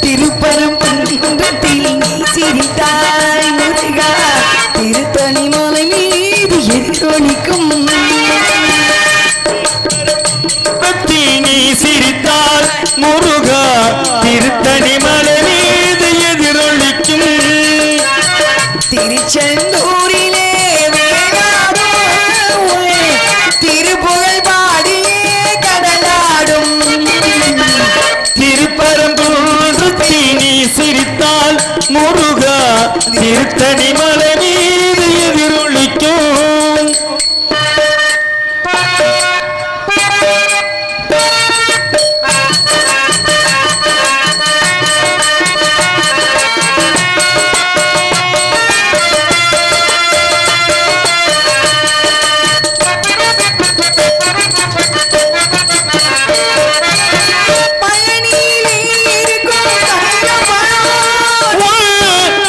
B: திருப்பரங்குன்றத்தில் நீ சிரித்தாய் முருகா, திருத்தணி மலை மீது எதிரொலிக்கும்
A: நீ சிரித்தால் முருகா, திருத்தணி மலை மீது எதிரொலிக்கும்.
B: திருச்செந்தூரிலே வேளாடும் திருப்புகழ் பாடியே கடலாடும்.
A: திருப்பரங்குன்றத்தில் நீ சிரித்தால் முருகா, திருத்தணி மலை மீது எதிரொலிக்கும்.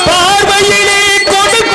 A: பார்வையிலே கொடுக்கும்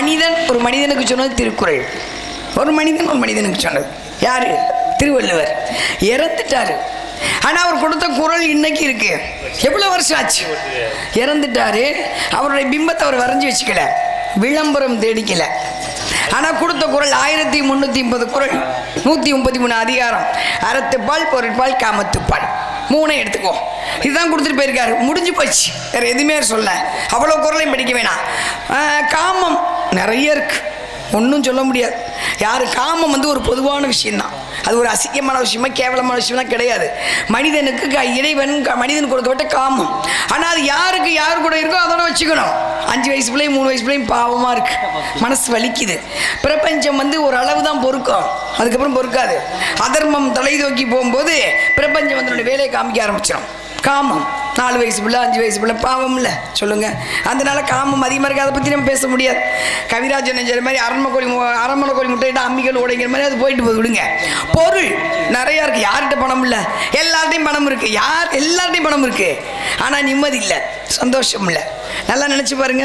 B: மனிதன் ஒரு மனிதனுக்கு சொன்னது திருக்குறள். ஒரு மனிதனுக்கு சொன்னது யாரு? திருவள்ளுவர். இறந்துட்டாரு. ஆனா அவர் கொடுத்த குறள் இன்னைக்கு இருக்கு. எவ்வளவு வருஷம் ஆச்சு? இறந்துட்டாரு. அவருடைய பிம்பத்தை அவர் வரைஞ்சி வச்சுக்கல, விளம்பரம் தேடிக்கல. ஆனா கொடுத்த குறள் 1350 குறள், 133 அதிகாரம், அறத்துப்பால், பொருட்பால், காமத்துப்பால், 3 எடுத்துக்கோ. இதுதான் கொடுத்துட்டு போயிருக்காரு. முடிஞ்சு போச்சு. வேற எதுவுமே சொல்ல. அவ்வளவு குறளையும் படிக்க வேணாம். காமம் நிறைய இருக்கு, ஒன்றும் சொல்ல முடியாது. யாரு காமம் ஒரு பொதுவான விஷயம்தான். அது ஒரு அசிங்கமான விஷயமா கேவலமான விஷயம்லாம் கிடையாது. மனிதனுக்கு இறைவன் மனிதன் கொடுக்கப்பட்ட காமம். ஆனால் அது யாருக்கு யார் கூட இருக்கோ அதோட வச்சுக்கணும். 5 வயசு பிள்ளையும் 3 வயசு பிள்ளையும் பாவமாக இருக்கு, மனசு வலிக்குது. பிரபஞ்சம் ஒரு அளவு தான் பொறுக்கும், அதுக்கப்புறம் பொறுக்காது. அதர்மம் தலை தூக்கி போகும்போது பிரபஞ்சம் அதனுடைய வேலையை காமிக்க ஆரம்பிச்சிடும். காமம் 4 வயசு பிள்ளை 5 வயசு பிள்ளை பாவம் இல்லை சொல்லுங்க. அதனால காமம் அதிகமாக இருக்குது. அதை பற்றி நம்ம பேச முடியாது. கவிராஜன் நெஞ்சற மாதிரி அரண்மனை கோழி முட்டையிட்ட அம்மிகள் உடைங்கிற மாதிரி அது போயிட்டு போய் விடுங்க. பொருள் நிறையா இருக்குது. யார்கிட்ட பணம் இல்லை? எல்லார்ட்டையும் பணம் இருக்குது. எல்லார்ட்டையும் பணம் இருக்குது. ஆனால் நிம்மதி இல்லை, சந்தோஷம் இல்லை. நல்லா நினச்சி பாருங்க.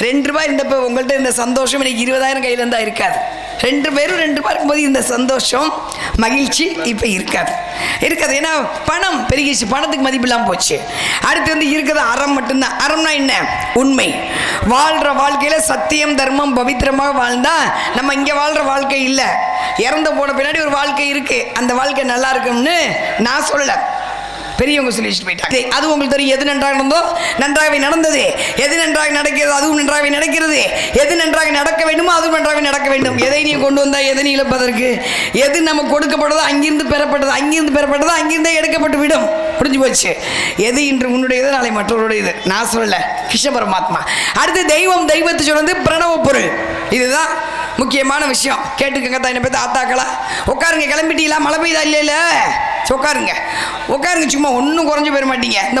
B: 2 ரூபாய் இருந்தப்போ உங்கள்கிட்ட இந்த சந்தோஷம் இன்னைக்கு 20,000 கையில் இருந்தால் இருக்காது. 2 பேரும் 2 ரூபாய் இருக்கும்போது இந்த சந்தோஷம் மகிழ்ச்சி இப்போ இருக்காது. ஏன்னா பணம் பெருகிச்சு, பணத்துக்கு மதிப்பு இல்லாமல் போச்சு. அடுத்து இருக்கிறது அறம் மட்டும்தான். அறம்னா என்ன? உண்மை. வாழ்கிற வாழ்க்கையில் சத்தியம் தர்மம் பவித்திரமாக வாழ்ந்தா நம்ம இங்கே வாழ்கிற வாழ்க்கை இல்லை, இறந்து போன பின்னாடி ஒரு வாழ்க்கை இருக்கு. அந்த வாழ்க்கை நல்லா இருக்கும்னு நான் சொல்லலை, பெரியவங்க சொல்லி வச்சுட்டு போயிட்டாங்க. அது உங்களுக்கு தெரியும். எது நன்றாக நடந்தோ நன்றாகவே நடந்தது, எது நன்றாக நடக்கிறது அதுவும் நன்றாகவே நடக்கிறது, எது நன்றாக நடக்க வேண்டுமோ அதுவும் நன்றாகவே நடக்க வேண்டும். எதை நீ கொண்டு வந்தா எதை நீ இழப்பதற்கு? எது நம்ம கொடுக்கப்பட்டதோ அங்கிருந்து பெறப்பட்டது, அங்கிருந்தே எடுக்கப்பட்டு விடும். புரிஞ்சு போச்சு. எது இன்று உன்னுடையது நாளை மற்றவருடையது. நான் சொல்லல, கிருஷ்ண பரமாத்மா. அடுத்து தெய்வம், தெய்வத்தை சொன்னது பிரணவ பொருள். இதுதான் முக்கியமான விஷயம். கேட்டுக்கங்க தாய் பற்றி ஆத்தாக்களா. உட்காருங்க. கிளம்பிட்டீங்களா? மழை பெய்தா? இல்லை உட்காருங்க. சும்மா ஒன்றும் குறைஞ்சு போயிட மாட்டீங்க. இந்த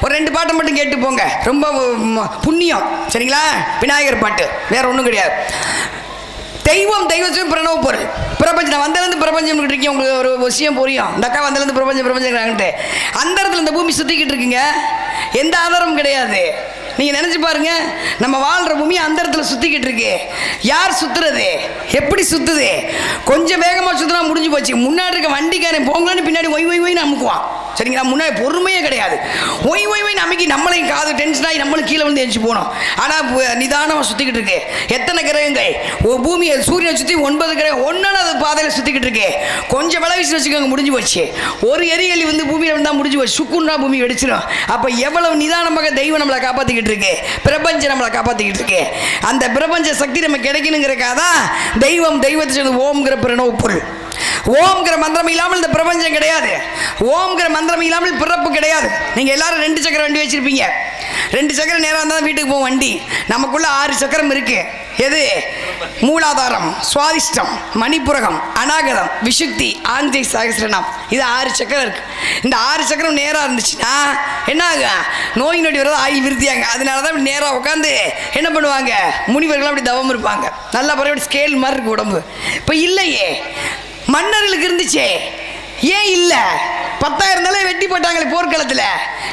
B: ஒரு 2 பாட்டை மட்டும் கேட்டு போங்க, ரொம்ப புண்ணியம். சரிங்களா? விநாயகர் பாட்டு, வேற ஒன்றும் கிடையாது. தெய்வம், தெய்வத்தையும் பிரணவ பொருள். பிரபஞ்சம் வந்தலேருந்து பிரபஞ்சம் இருக்கீங்க. உங்களுக்கு ஒரு விஷயம் புரியும். இந்த அக்கா வந்தலேருந்து பிரபஞ்சம் அந்த இடத்துல இந்த பூமி சுற்றிக்கிட்டு இருக்குங்க. எந்த ஆதாரமும் கிடையாது. நீங்கள் நினச்சி பாருங்க, நம்ம வாழ்கிற பூமி அந்த இடத்துல சுற்றிக்கிட்டு இருக்கு. யார் சுற்றுறது? எப்படி சுற்றுது? கொஞ்சம் வேகமாக சுற்றினா முடிஞ்சு போச்சு. முன்னாடி இருக்க வண்டிக்காரன் போங்களான்னு பின்னாடி ஒய் அமுக்குவான். சரிங்களா? முன்னாடி பொறுமையே கிடையாது. ஒய் நமக்கு நம்மளையும் காது டென்ஷன் ஆகி நம்மளும் கீழே வந்து எழுச்சி போனோம். ஆனால் நிதானமாக சுற்றிக்கிட்டு இருக்கு. எத்தனை கிரகங்கள்? பூமியை சூரியனை சுற்றி 9 கிரகம் ஒன்றான அது பாதையில் சுற்றிக்கிட்டு இருக்கு. கொஞ்சம் விளைவிச்சு வச்சுக்கோங்க, முடிஞ்சு போச்சு. ஒரு எரிகலி பூமியில் வந்தால் முடிஞ்சு போச்சு. சுக்குன்னா பூமி வெடிச்சிடும். அப்போ எவ்வளவு நிதானமாக தெய்வம் நம்மளை காப்பாற்றிக்கிட்டு இருக்கு, பிரபஞ்சம் நம்மளை காப்பாற்றிக்கிட்டு இருக்கு. அந்த பிரபஞ்ச சக்தி நம்ம கிடைக்கணுங்கிறக்காக தான் தெய்வம், தெய்வத்தை சொன்னது ஓம்ங்கிற பிரணவ பொருள். ஓம்ங்கிற மந்திரம் இல்லாமல் இந்த பிரபஞ்சம் கிடையாது. ஓம்ங்கிற மந்திரம் இல்லாமல் பிறப்பு கிடையாது. நீங்கள் எல்லாரும் 2 சக்கரம் வண்டி வச்சிருப்பீங்க. 2 சக்கரம் நேராக இருந்தால் வீட்டுக்கு போகும் வண்டி. நமக்குள்ள 6 சக்கரம் இருக்கு. எது? மூலாதாரம், சுவாதிஷ்டம், மணிப்புரகம், அநாகதம், விசுத்தி, ஆஞ்சை சகசிரநாம். இது 6 சக்கரம் இருக்கு. இந்த 6 சக்கரம் நேராக இருந்துச்சுன்னா என்ன ஆகும்? நோய் நொடி வரது ஆகி விருத்தியாங்க. அதனால தான் இப்படி நேராக உட்காந்து என்ன பண்ணுவாங்க? முனிவர்கள் அப்படி தவம் இருப்பாங்க. நல்லா பரவாயில்ல, ஸ்கேல் மாதிரி இருக்கு உடம்பு. இப்போ இல்லையே, மன்னர்களுக்கு இருந்துச்சே, ஏன் இல்லை? 10,000 தலை வெட்டி போட்டாங்களே போர்க்களத்தில்.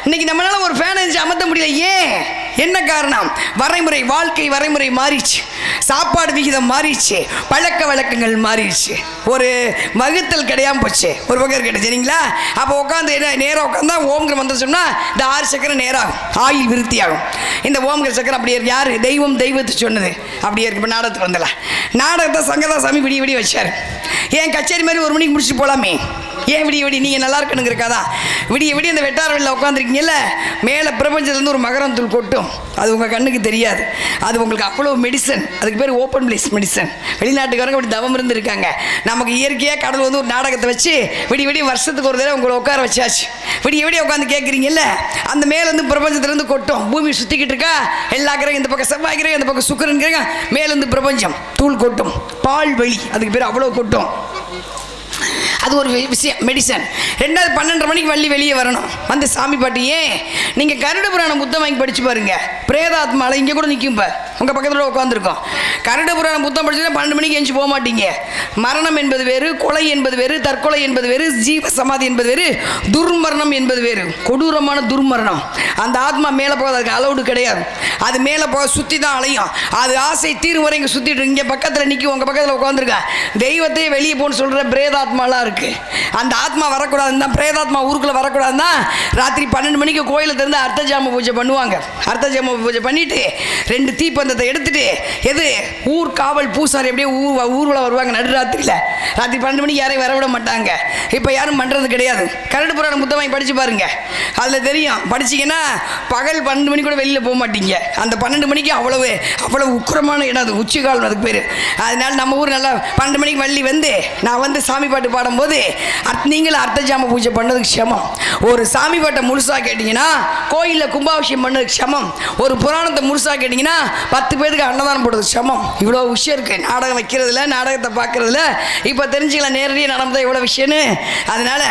B: இன்னைக்கு நம்மளால ஒரு ஃபேன் இருந்துச்சு அமர்த்த முடியல. ஏன்? என்ன காரணம்? வரைமுறை, வாழ்க்கை வரைமுறை மாறிடுச்சு, சாப்பாடு விகிதம் மாறிடுச்சு, பழக்க வழக்கங்கள் மாறிடுச்சு, ஒரு வகுத்தல் கிடையாமல் போச்சு. ஒரு பக்கம் இருக்கட்டும், சரிங்களா? அப்போ உட்காந்து நேராக உட்காந்தா ஓம்கிற மந்திரம் சொன்னால் இந்த 6 சக்கரம் நேராகும், ஆயில் விருத்தி ஆகும். இந்த ஓம்கிற சக்கரம் அப்படியே இருக்கு. யார்? தெய்வம், தெய்வத்தை சொன்னது அப்படியே இருக்கு. இப்போ நாடகத்துக்கு வந்துடலாம். நாடகத்தை சங்கதாசாமி விடிய வச்சார். ஏன் கச்சேரி மாதிரி 1 மணிக்கு முடிச்சுட்டு போகலாமே? ஏன் விடிய நீங்கள் நல்லா இருக்கணுங்கிறக்காதான் விடிய அந்த வெட்டாரவெளியில் உட்காந்துருக்கீங்கல்ல, மேலே பிரபஞ்சத்துலேருந்து ஒரு மகரம் தூள் கொட்டும். அது உங்கள் கண்ணுக்கு தெரியாது. அது உங்களுக்கு அவ்வளோ மெடிசன். அதுக்கு பேர் ஓப்பன் பிளேஸ் மெடிசன். வெளிநாட்டுக்காரங்க அப்படி தவம் இருந்துருக்காங்க. நமக்கு இயற்கையாக கடவுள் ஒரு நாடகத்தை வச்சு விடிய வருஷத்துக்கு ஒரு தடவை உங்களை உட்கார வச்சாச்சு. விடிய உட்காந்து கேட்குறீங்கல்ல, அந்த மேலேருந்து பிரபஞ்சத்துலேருந்து கொட்டும். பூமி சுற்றிக்கிட்டு இருக்கா, எல்லா கிரகம் இந்த பக்கம் செவ்வாய் கிரகம், இந்த பக்கம் சுக்கிரன் கிரகம், மேலேருந்து பிரபஞ்சம் தூள் கொட்டும். பால் வெளி, அதுக்கு பேர் அவ்வளோ கொட்டும். அது ஒரு விஷயம், மெடிசன். 2வது 12:30 மணிக்கு வள்ளி வெளியே வரணும். வந்து சாமி பாட்டு. ஏன்? நீங்கள் கருட புராணம் புத்தகம் வாங்கி படித்து பாருங்க. பிரேதாத்மாவில் இங்கே கூட நிற்கும். இப்போ உங்கள் பக்கத்தில் உட்காந்துருக்கோம். கருட புராணம் புத்தகம் படிச்சுன்னா 12 மணிக்கு எஞ்சி போக மாட்டீங்க. மரணம் என்பது வேறு, கொலை என்பது வேறு, தற்கொலை என்பது வேறு, ஜீவ சமாதி என்பது வேறு, துர்மரணம் என்பது வேறு. கொடூரமான துர்மரணம். அந்த ஆத்மா மேலே போகாது, அதுக்கு அலௌடு கிடையாது. அது மேலே போக சுற்றி தான் அலையும். அது ஆசை தீர்வு வரை இங்கே சுற்றிட்டு இங்கே பக்கத்தில் நிற்கும், உங்கள் பக்கத்தில் உட்காந்துருக்கேன். தெய்வத்தையே வெளியே போன்னு சொல்கிற பிரேதாத்மாலாம் இருக்குது. அந்த ஆத்மா வரக்கூடாதுன்னு தான், பிரேதாத்மா ஊருக்குள்ளே வரக்கூடாதுன்னு தான் ராத்திரி 12 மணிக்கு கோயிலில் திறந்து அர்த்தஜாம பூஜை பண்ணுவாங்க. அர்த்தஜாம பூஜை பண்ணிவிட்டு 2 தீப்பந்தத்தை எடுத்துட்டு எது ஊர் காவல் பூசாரி அப்படியே ஊர்வலம் வருவாங்க நடுராத்திரியில். ராத்திரி 12 மணிக்கு யாரையும் வரவிட மாட்டாங்க. இப்போ யாரும் பண்ணுறது கிடையாது. கரடு புராண புத்தகம் படித்து பாருங்க, அதில் தெரியும். படிச்சிங்கன்னா பகல் 12 மணி கூட வெளியில் போக மாட்டீங்க. அந்த 12 மணிக்கு அவ்வளவு உக்கிரமான இடம் அது, உச்சிகாலம் அதுக்கு பேர். அதனால நம்ம ஊர் நல்லா 12 மணிக்கு வள்ளி வந்து நான் வந்து சாமி பாட்டு பாடும்போது நீங்களும் அர்த்தஜாம பூஜை பண்ணதுக்கு சமம். ஒரு சாமி பாட்டை முழுசாக கேட்டிங்கன்னா கோயிலில் கும்பாபிஷேகம் பண்ணதுக்கு சமம். ஒரு புராணத்தை முழுசாக கேட்டிங்கன்னா 10 பேருக்கு அன்னதானம் போடுறதுக்கு சமம். இவ்வளோ விஷயம் இருக்குது நாடகம் வைக்கிறதுல, நாடகத்தை பார்க்குறதுல. இப்போ தெரிஞ்சுக்கலாம் நேரடியாக நடந்தது எவ்வளோ விஷயம்னு. அதனால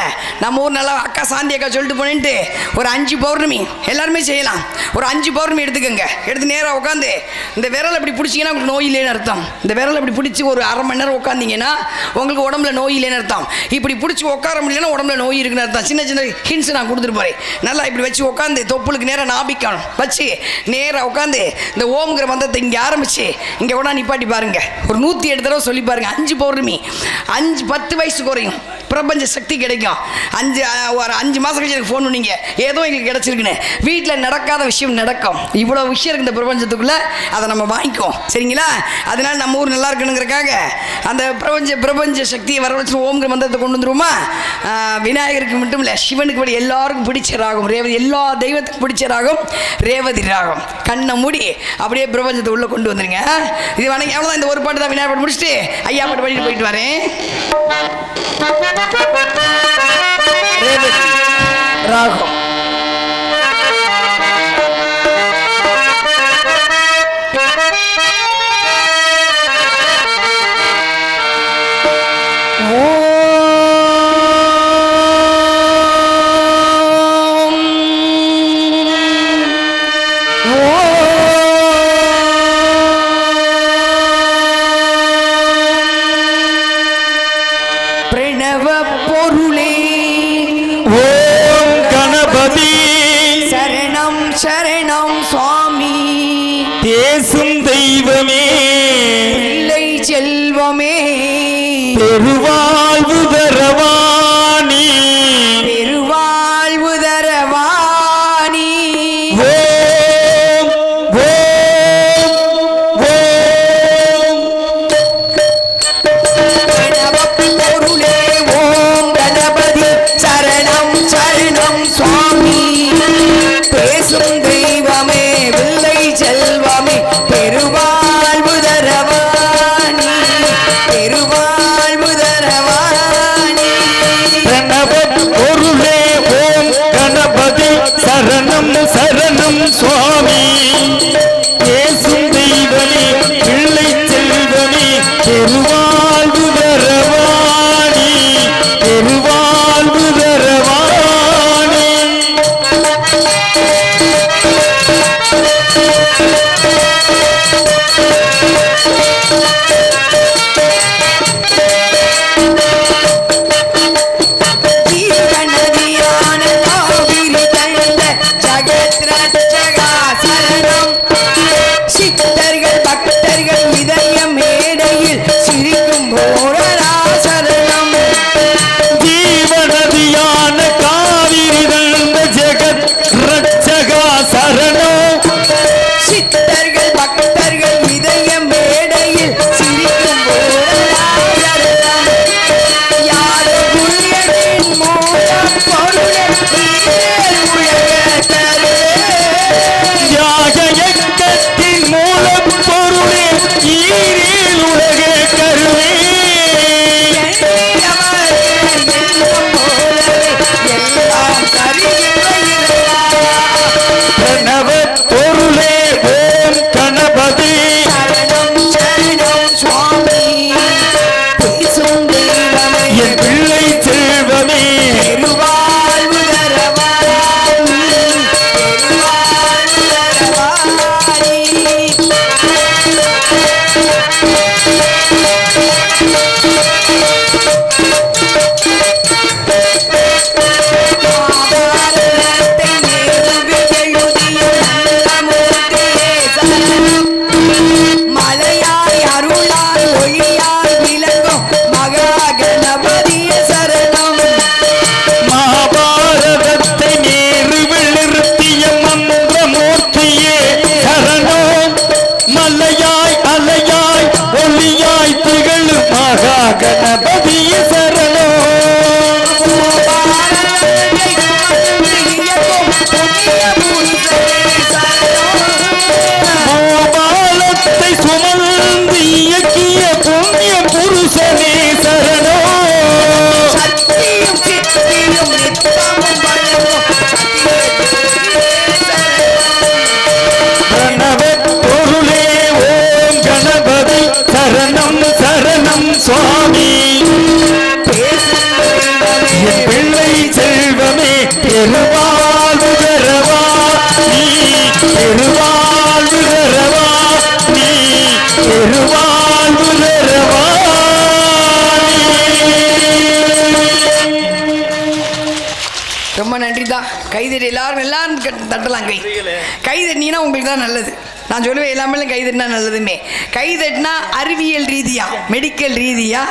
B: நம்ம ஊர் நல்லா அக்கா சாந்தி அக்கா சொல்லிட்டு போனேன்ட்டு ஒரு 5 பௌர்ணமி எல்லாருமே செய்யலாம். ஒரு 5 பௌர்ணமி எடுத்துக்கோங்க. எடுத்து நேராக உட்காந்து இந்த விரலை இப்படி பிடிச்சிங்கன்னா உங்களுக்கு நோய் இல்லைன்னு அர்த்தம். இந்த விரலை இப்படி பிடிச்சி ஒரு அரை மணி நேரம் உட்காந்திங்கன்னா உங்களுக்கு உடம்புல நோய் இல்லைன்னு அர்த்தம். இப்படி பிடிச்சி உட்கார முடியலன்னா உடம்புல நோய் இருக்குன்னு அர்த்தம். சின்ன சின்ன ஹிண்ட்ஸ் நான் கொடுத்துட்டு போகிறேன். நல்லா இப்படி வச்சு உட்காந்து தொப்புளுக்கு நேராக நாபிக்கணும் வச்சு நேராக உட்காந்து இந்த ஓம்ங்கிற மந்திரத்தை இங்கே ஆரம்பிச்சு இங்கே கூட நிப்பாட்டி பாருங்க. ஒரு 108 தடவை சொல்லி பாருங்க. 5 பௌர்ணமி 10 வயசு குறையும், பிரபஞ்ச சக்தி கிடைக்கும். ஒரு 5 மாதம் கழிச்சு எனக்கு ஃபோன் பண்ணிங்க ஏதோ எங்களுக்கு கிடச்சிருக்குன்னு. வீட்டில் நடக்காத விஷயம் நடக்கும். இவ்வளோ விஷயம் இருக்குது இந்த பிரபஞ்சத்துக்குள்ளே, அதை நம்ம வாங்கிக்கோம் சரிங்களா. அதனால நம்ம ஊர் நல்லா இருக்கணுங்கிறக்காக அந்த பிரபஞ்ச சக்தியை வரவழைச்சு ஓம்ங்கிற மந்திரத்தை கொண்டு வந்துருவோமா. விநாயகருக்கு மட்டும் இல்லை, சிவனுக்கு படி எல்லாருக்கும் பிடிச்ச ராகம் ரேவதி, எல்லா தெய்வத்துக்கும் பிடிச்ச ராகம் ரேவதி ராகம். கண்ணை மூடி அப்படியே பிரபஞ்சத்தை உள்ளே கொண்டு வந்துருங்க. இது வணங்கி அவ்வளோதான். இந்த ஒரு பாட்டு தான் விநாயகர் பாட்டு முடிச்சுட்டு ஐயா பாட்டு பண்ணிட்டு போயிட்டு வரேன். ராகம் சரணம் சுவாமி
A: தேசும் தெய்வமே
B: பிள்ளை செல்வமே
A: பெருவாழ்வு தரவாணி
B: பெருவாழ்வு தரவாணி
A: ஓம் ஓம் ஓம்
B: பொருளே ஓம் கணபதி சரணம் சரணம் சுவாமி பேசும் தெய்வமே பிள்ளை செல்வமே பெருவாழ்வு தரவாணி பெருவாழ்வு தரவாணி
A: பிரணவ பொருளே ஓம் கணபதி சரணம் சரணம் சுவாமி பேசும் தெய்வமே பிள்ளை செல்வமே பெருவாழ்வு தரவாணி பெருவாழ்வு தரவாணி.
B: சித்தர்கள் பக்தர்கள் இதய மேடையில் சிரிக்கும் போடரா சரணம்.
A: ஜீவநதியான காவிரி தந்த ஜெகத் ரட்சகா சரணம்.
B: சித்தர்கள் பக்தர்கள் இதய மேடையில் சிரிக்கும் போடரா சரணம். யார் குருவின் மூலம் பொருளை
A: தியாக மூலம் பொருளே ஈரில் உலக கருவே பூபாலத்தை சுமந்து இயக்கிய புண்ணிய புருஷனே சரணோ பிரணவ பொருளே ஓம் கணபதி சரணம் சரணம் சுவாமி என் பிள்ளை செல்வமே பெருவாழ்வு தரவா நீ பெருவாழ்வு தரவா நீ பெருவாழ்வு தரவா
B: ரொம்ப நன்றிதான். கைதறி எல்லாரும் தட்டலாம். கை தட்டினீங்கன்னா உங்களுக்கு தான் நல்லது. நான் சொல்லுவேன் எல்லாமே கை தட்டினா நல்லதுமே. கை தட்டினா அறிவியல் ரீதியா மெடிக்கல் ரீதியா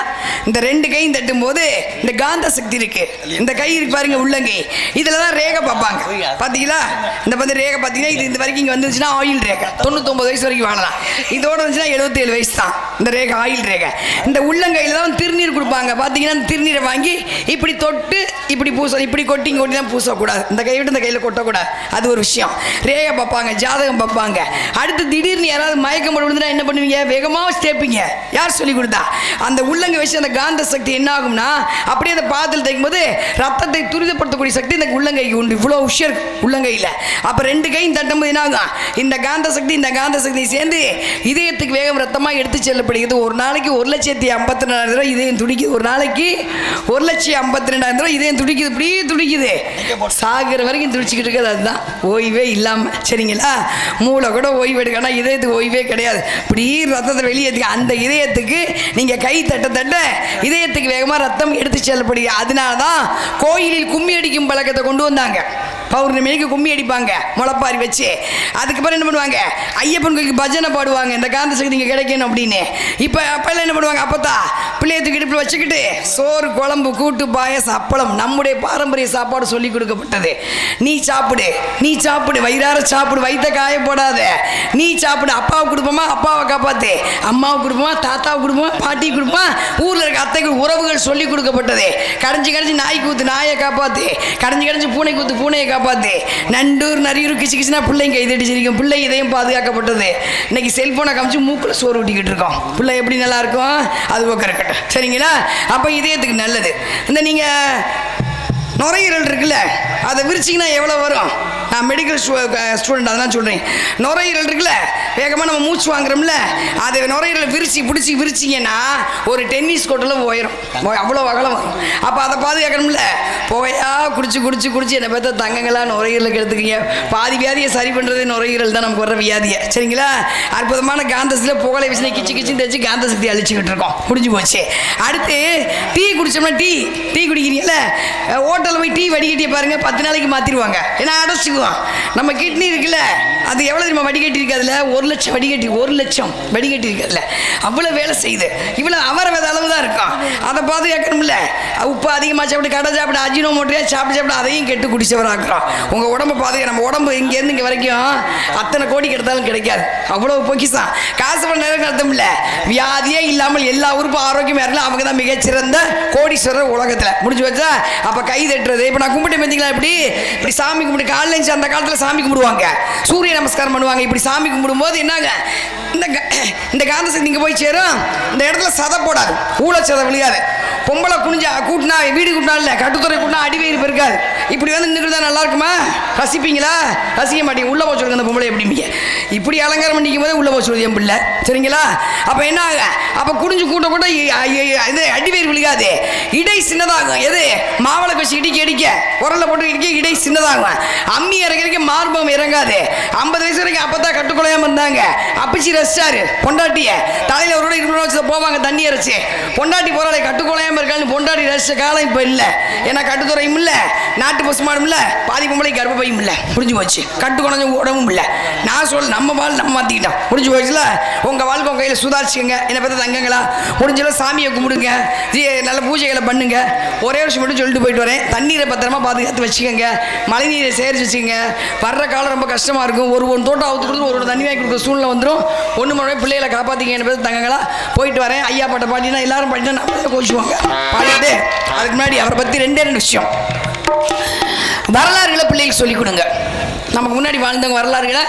B: இந்த ரெண்டு கையும் தட்டும் போது இந்த காந்த சக்தி இருக்கு. இந்த கை இருக்கு பாருங்க உள்ளங்கை, இதுல தான் ரேகை பார்ப்பாங்க. பாத்தீங்களா இந்த வந்து ரேகை பார்த்தீங்கன்னா இது இந்த வரைக்கும் இங்கே வந்துச்சுன்னா ஆயில் ரேகை 99 வயசு வரைக்கும் வாழலாம். இதோட வந்துச்சுன்னா 77 வயசு தான் இந்த ரேகை ஆயில் ரேகை. இந்த உள்ளங்கையில் தான் திருநீர் கொடுப்பாங்க. பார்த்தீங்கன்னா இந்த திருநீரை வாங்கி இப்படி தொட்டு இப்படி பூச இப்படி கொட்டி கொட்டி தான் பூசக்கூடாது. இந்த கை விட்டு இந்த கையில் கொட்டக்கூடாது. அது ஒரு விஷயம். ரேகை பார்ப்பாங்க, ஜாதகம் பார்ப்பாங்க. அடுத்து திடீர்னு யாராவது மயக்கம் போட்டு விழுந்துனா என்ன பண்ணுவீங்க? வேகமாக தேய்ப்பீங்க. யார் சொல்லி கொடுத்தா? அந்த உள்ளங்கை வச்சு அந்த காந்த சக்தி என்ன ஆகும்னா அப்படியே அந்த பாதத்தில் தைக்கும் போது ரத்தத்தை துரிதப்படுத்தக்கூடிய சக்தி இந்த உள்ளங்கைக்கு உண்டு. இவ்வளோ விஷயம் இருக்கு உள்ளங்கையில். அப்போ ரெண்டு கையும் தட்டும்போது என்ன ஆகும்? இந்த காந்த சக்தி சேர்ந்து இதயத்துக்கு வேகம் ரத்தமாக எடுத்து செல்லப்படுகிறது. ஒரு நாளைக்கு 1,52,000 ரூபாய் இதயம் துடிக்குது. ஒரு நாளைக்கு 1,52,000 ரூபாய் இதயம் துடிக்குது. இப்படியே துடிக்குது. சாகிற வரைக்கும் துடிச்சிக்கிட்டு இருக்கிறது. அதுதான் ஓய்வே இல்லாமல். சரிங்களா? மூளை கூட ஓய்வு எடுக்கணும், இதயத்துக்கு ஓய்வே கிடையாது. இப்படி ரத்தத்தை வெளியேற்றுக்க அந்த இதயத்துக்கு நீங்கள் கை தட்ட தட்ட இதயத்துக்கு வேகமாக ரத்தம் எடுத்து செல்லப்படுகிறது. அதனால தான் கோயிலில் கும்மி அடிக்கும் பழக்கத்தை கொண்டு வந்தாங்க. பௌர்ணமிக்கு கும்மி அடிப்பாங்க முளைப்பாரி வச்சு. அதுக்கப்புறம் என்ன பண்ணுவாங்க? ஐயப்பன் கோயிலுக்கு பஜனை பாடுவாங்க இந்த காந்த சக்தி இங்கே கிடைக்கணும் அப்படின்னு. இப்போ அப்பெல்லாம் என்ன பண்ணுவாங்க? அப்போத்தா பிள்ளைய தூக்கி இடுப்பில் வச்சுக்கிட்டு சோறு குழம்பு கூட்டு பாயசம் அப்பளம் நம்முடைய பாரம்பரிய சாப்பாடு சொல்லி கொடுக்கப்பட்டது. நீ சாப்பிடு வயிறார சாப்பிடு, வயிற்ற காய போடாத. நீ சாப்பிடு. அப்பாவுக்கு கொடுப்போமா? அப்பாவை காப்பாத்து. அம்மாவுக்கு கொடுப்போமா? தாத்தாவுக்கு கொடுப்போமா? பாட்டி கொடுப்போமா? ஊரில் இருக்க அத்தைகள் உறவுகள் சொல்லி கொடுக்கப்பட்டது. கடைஞ்சி நாய் கூத்து நாயை காப்பாத்து. கடைஞ்சி பூனை கூத்து பூனையை காப்பாத்து. நண்டூர் நரியூர் கிச்சு கிச்சுனா பிள்ளைங்க கைதடிச்சிருக்கும். பிள்ளை இதையும் பாதுகாக்கப்பட்டது. இன்னைக்கு செல்போனை காமிச்சு மூக்கில் சோறு ஊட்டிக்கிட்டு இருக்கோம். பிள்ளை எப்படி நல்லா இருக்கும்? அது பக்கம் இருக்கட்டும். சரிங்களா? அப்போ இதயத்துக்கு நல்லது. இந்த நீங்கள் நுரையீரல் இருக்குல்ல, அதை விரிச்சிங்கன்னா எவ்வளோ வரும்? நான் மெடிக்கல் ஸ்டூடெண்ட் அதெல்லாம் சொல்கிறேன். நுரையீரல் இருக்குல்ல, வேகமாக நம்ம மூச்சு வாங்குறோம்ல, அதை நுரையீரல் விரிச்சிங்கன்னா ஒரு டென்னிஸ் கோட்டில் போயிடும். அவ்வளோ அகலம் வரும். அப்போ அதை பாதுகாக்கணும்ல. புகையா குடிச்சு என்னை பார்த்தா தங்கங்களா நுரையீரலுக்கு எடுத்துக்கிங்க. பாதி வியாதியை சரி பண்ணுறது நுரையீரல் தான் நமக்கு வர்ற வியாதியை. சரிங்களா? அற்புதமான காந்தத்தில் புகழை வச்சு கிச்சு தைச்சு காந்த சக்தி அழிச்சுக்கிட்டு இருக்கோம். முடிஞ்சு போச்சு. அடுத்து டீ குடிச்சோம்னா டீ குடிக்கிறீங்கல்ல, ஹோட்டலில் போய் டீ வடிகட்டியை பாருங்கள் 10 நாளைக்கு மாற்றிடுவாங்க. ஏன்னா அடைச்சிக்குவோம். நம்ம கிட்னி இருக்குல்ல, அது எவ்வளோ தெரியுமா வடிகட்டி இருக்காதுல? 1 லட்சம் வடிகட்டி 1 லட்சம் வடிகட்டி இருக்காதுல. அவ்வளோ வேலை செய்யுது. இவ்வளோ அவர வேத அளவு தான் இருக்கும். அதை பாதுகாக்கணும்ல. உப்பு அதிகமாக சாப்பிட்டு கடை சாப்பிட்டு அஜினோ மோட்டரையாக சாப்பிட்டு அதையும் கெட்டு குடிச்சவராக்குறோம். உங்கள் உடம்பை பாதுகா. நம்ம உடம்பு இங்கேருந்து இங்கே வரைக்கும் அத்தனை கோடி கிடைத்தாலும் கிடைக்காது. அவ்வளோ பொக்கிசான். காசு பண்ண நேரம் அர்த்தம் இல்லை. வியாதியே இல்லாமல் எல்லா உறுப்பும் ஆரோக்கியமாக இருக்கலாம். அவங்க தான் மிகச்சிறந்த கோடீஸ்வரர் உலகத்தில். முடிஞ்சு வச்சா அப்போ கை தட்டுறது. இப்போ நான் கும்பிட்டு பார்த்தீங்களா? இப்படி சாமி கும்பிட்டு காலையில் அந்த காலத்தில் சாமி கும்பிடுவாங்க, சூரிய நமஸ்காரம் பண்ணுவாங்க. இப்படி சாமி கும்பிடும்போது என்னாங்க? இந்த காந்த சக்தி இங்கே போய் சேரும். இந்த இடத்துல சதை போடாது, ஊழச்சதை விழுகாது. பொம்பளை குனிஞ்சா கூட்டினா வீடு கூட்டினா இல்லை, கட்டுத்துறை கூட்டினா அடிவயிறு இருக்காது. இப்படி வந்து நின்றுட்டு தான் நல்லா இருக்குமா? ரசிப்பீங்களா? ரசிக்க மாட்டீங்க. உள்ள போச்சு அந்த பொம்பளை எப்படிங்க இப்படி அலங்காரம் பண்ணிக்கும் போதே உள்ள போச்சு என் பிள்ளை. சரிங்களா? அப்போ என்ன ஆக? அப்போ குடிஞ்சு கூட்ட இது அடிவயிறு விழுகாது, இடை சின்னதாகும். எது? மாவளை வச்சு இடிக்க உரலை போட்டு இடிக்க இடை சின்னதாகும். அம்மி இறக்க மார்பம் இறங்காது. 50 வயசு வரைக்கும் அப்போ தான் கட்டுக்கொலையாமல் இருந்தாங்க. அப்பச்சி ரசிச்சாரு பொண்டாட்டிய. தலையில் ஒரு 20 வச்சு போவாங்க தண்ணி அரைச்சி. பொண்டாட்டி போராளை கட்டுக்கொலையாமல் இருக்கான்னு பொண்டாட்டி ரசிச்ச காலம் இப்போ இல்லை. ஏன்னா கட்டுத்துறையும் இல்லை, நாட்டு பசுமாடும் இல்லை, பாதி பொம்பளை கர்ப்பப்பையும் இல்லை. முடிஞ்சு போச்சு. கட்டுக்கொலைஞ்ச உடம்பும் இல்லை. நான் நம்ம வாழ் நம்ம மாற்றிக்கிட்டோம். முடிஞ்சு போச்சுல. உங்கள் வாழ்க்கை உங்கள் கையில் சுதாரிச்சுக்கங்க. என்னை பற்றி தங்கங்களா? முடிஞ்சளவு சாமியை கும்பிடுங்க, நல்ல பூஜைகளை பண்ணுங்க. ஒரே வருஷம் மட்டும் சொல்லிட்டு போயிட்டு வரேன். தண்ணீரை பத்திரமா பாதுகாத்து வச்சுக்கோங்க. மழை நீரை சேகரித்து வச்சுக்கோங்க. வர்ற காலம் ரொம்ப கஷ்டமாக இருக்கும். ஒரு தோட்டம் அவுத்து கொடுத்து ஒரு தண்ணி வாங்கி கொடுக்குற சூழ்நிலை வந்துடும். ஒன்று மணி பிள்ளைகளை காப்பாற்றிக்க. என்னை பற்றி தங்கங்களா? போயிட்டு வரேன். ஐயா பாட்டை பாட்டினா எல்லாரும் பாட்டினா நம்ம கோச்சுவாங்க. பாடிட்டு அதுக்கு முன்னாடி அவரை பற்றி 2 விஷயம் வரலாறுகளை பிள்ளைகளுக்கு சொல்லிக் கொடுங்க. நமக்கு முன்னாடி வாழ்ந்தவங்க வரலாறுகளை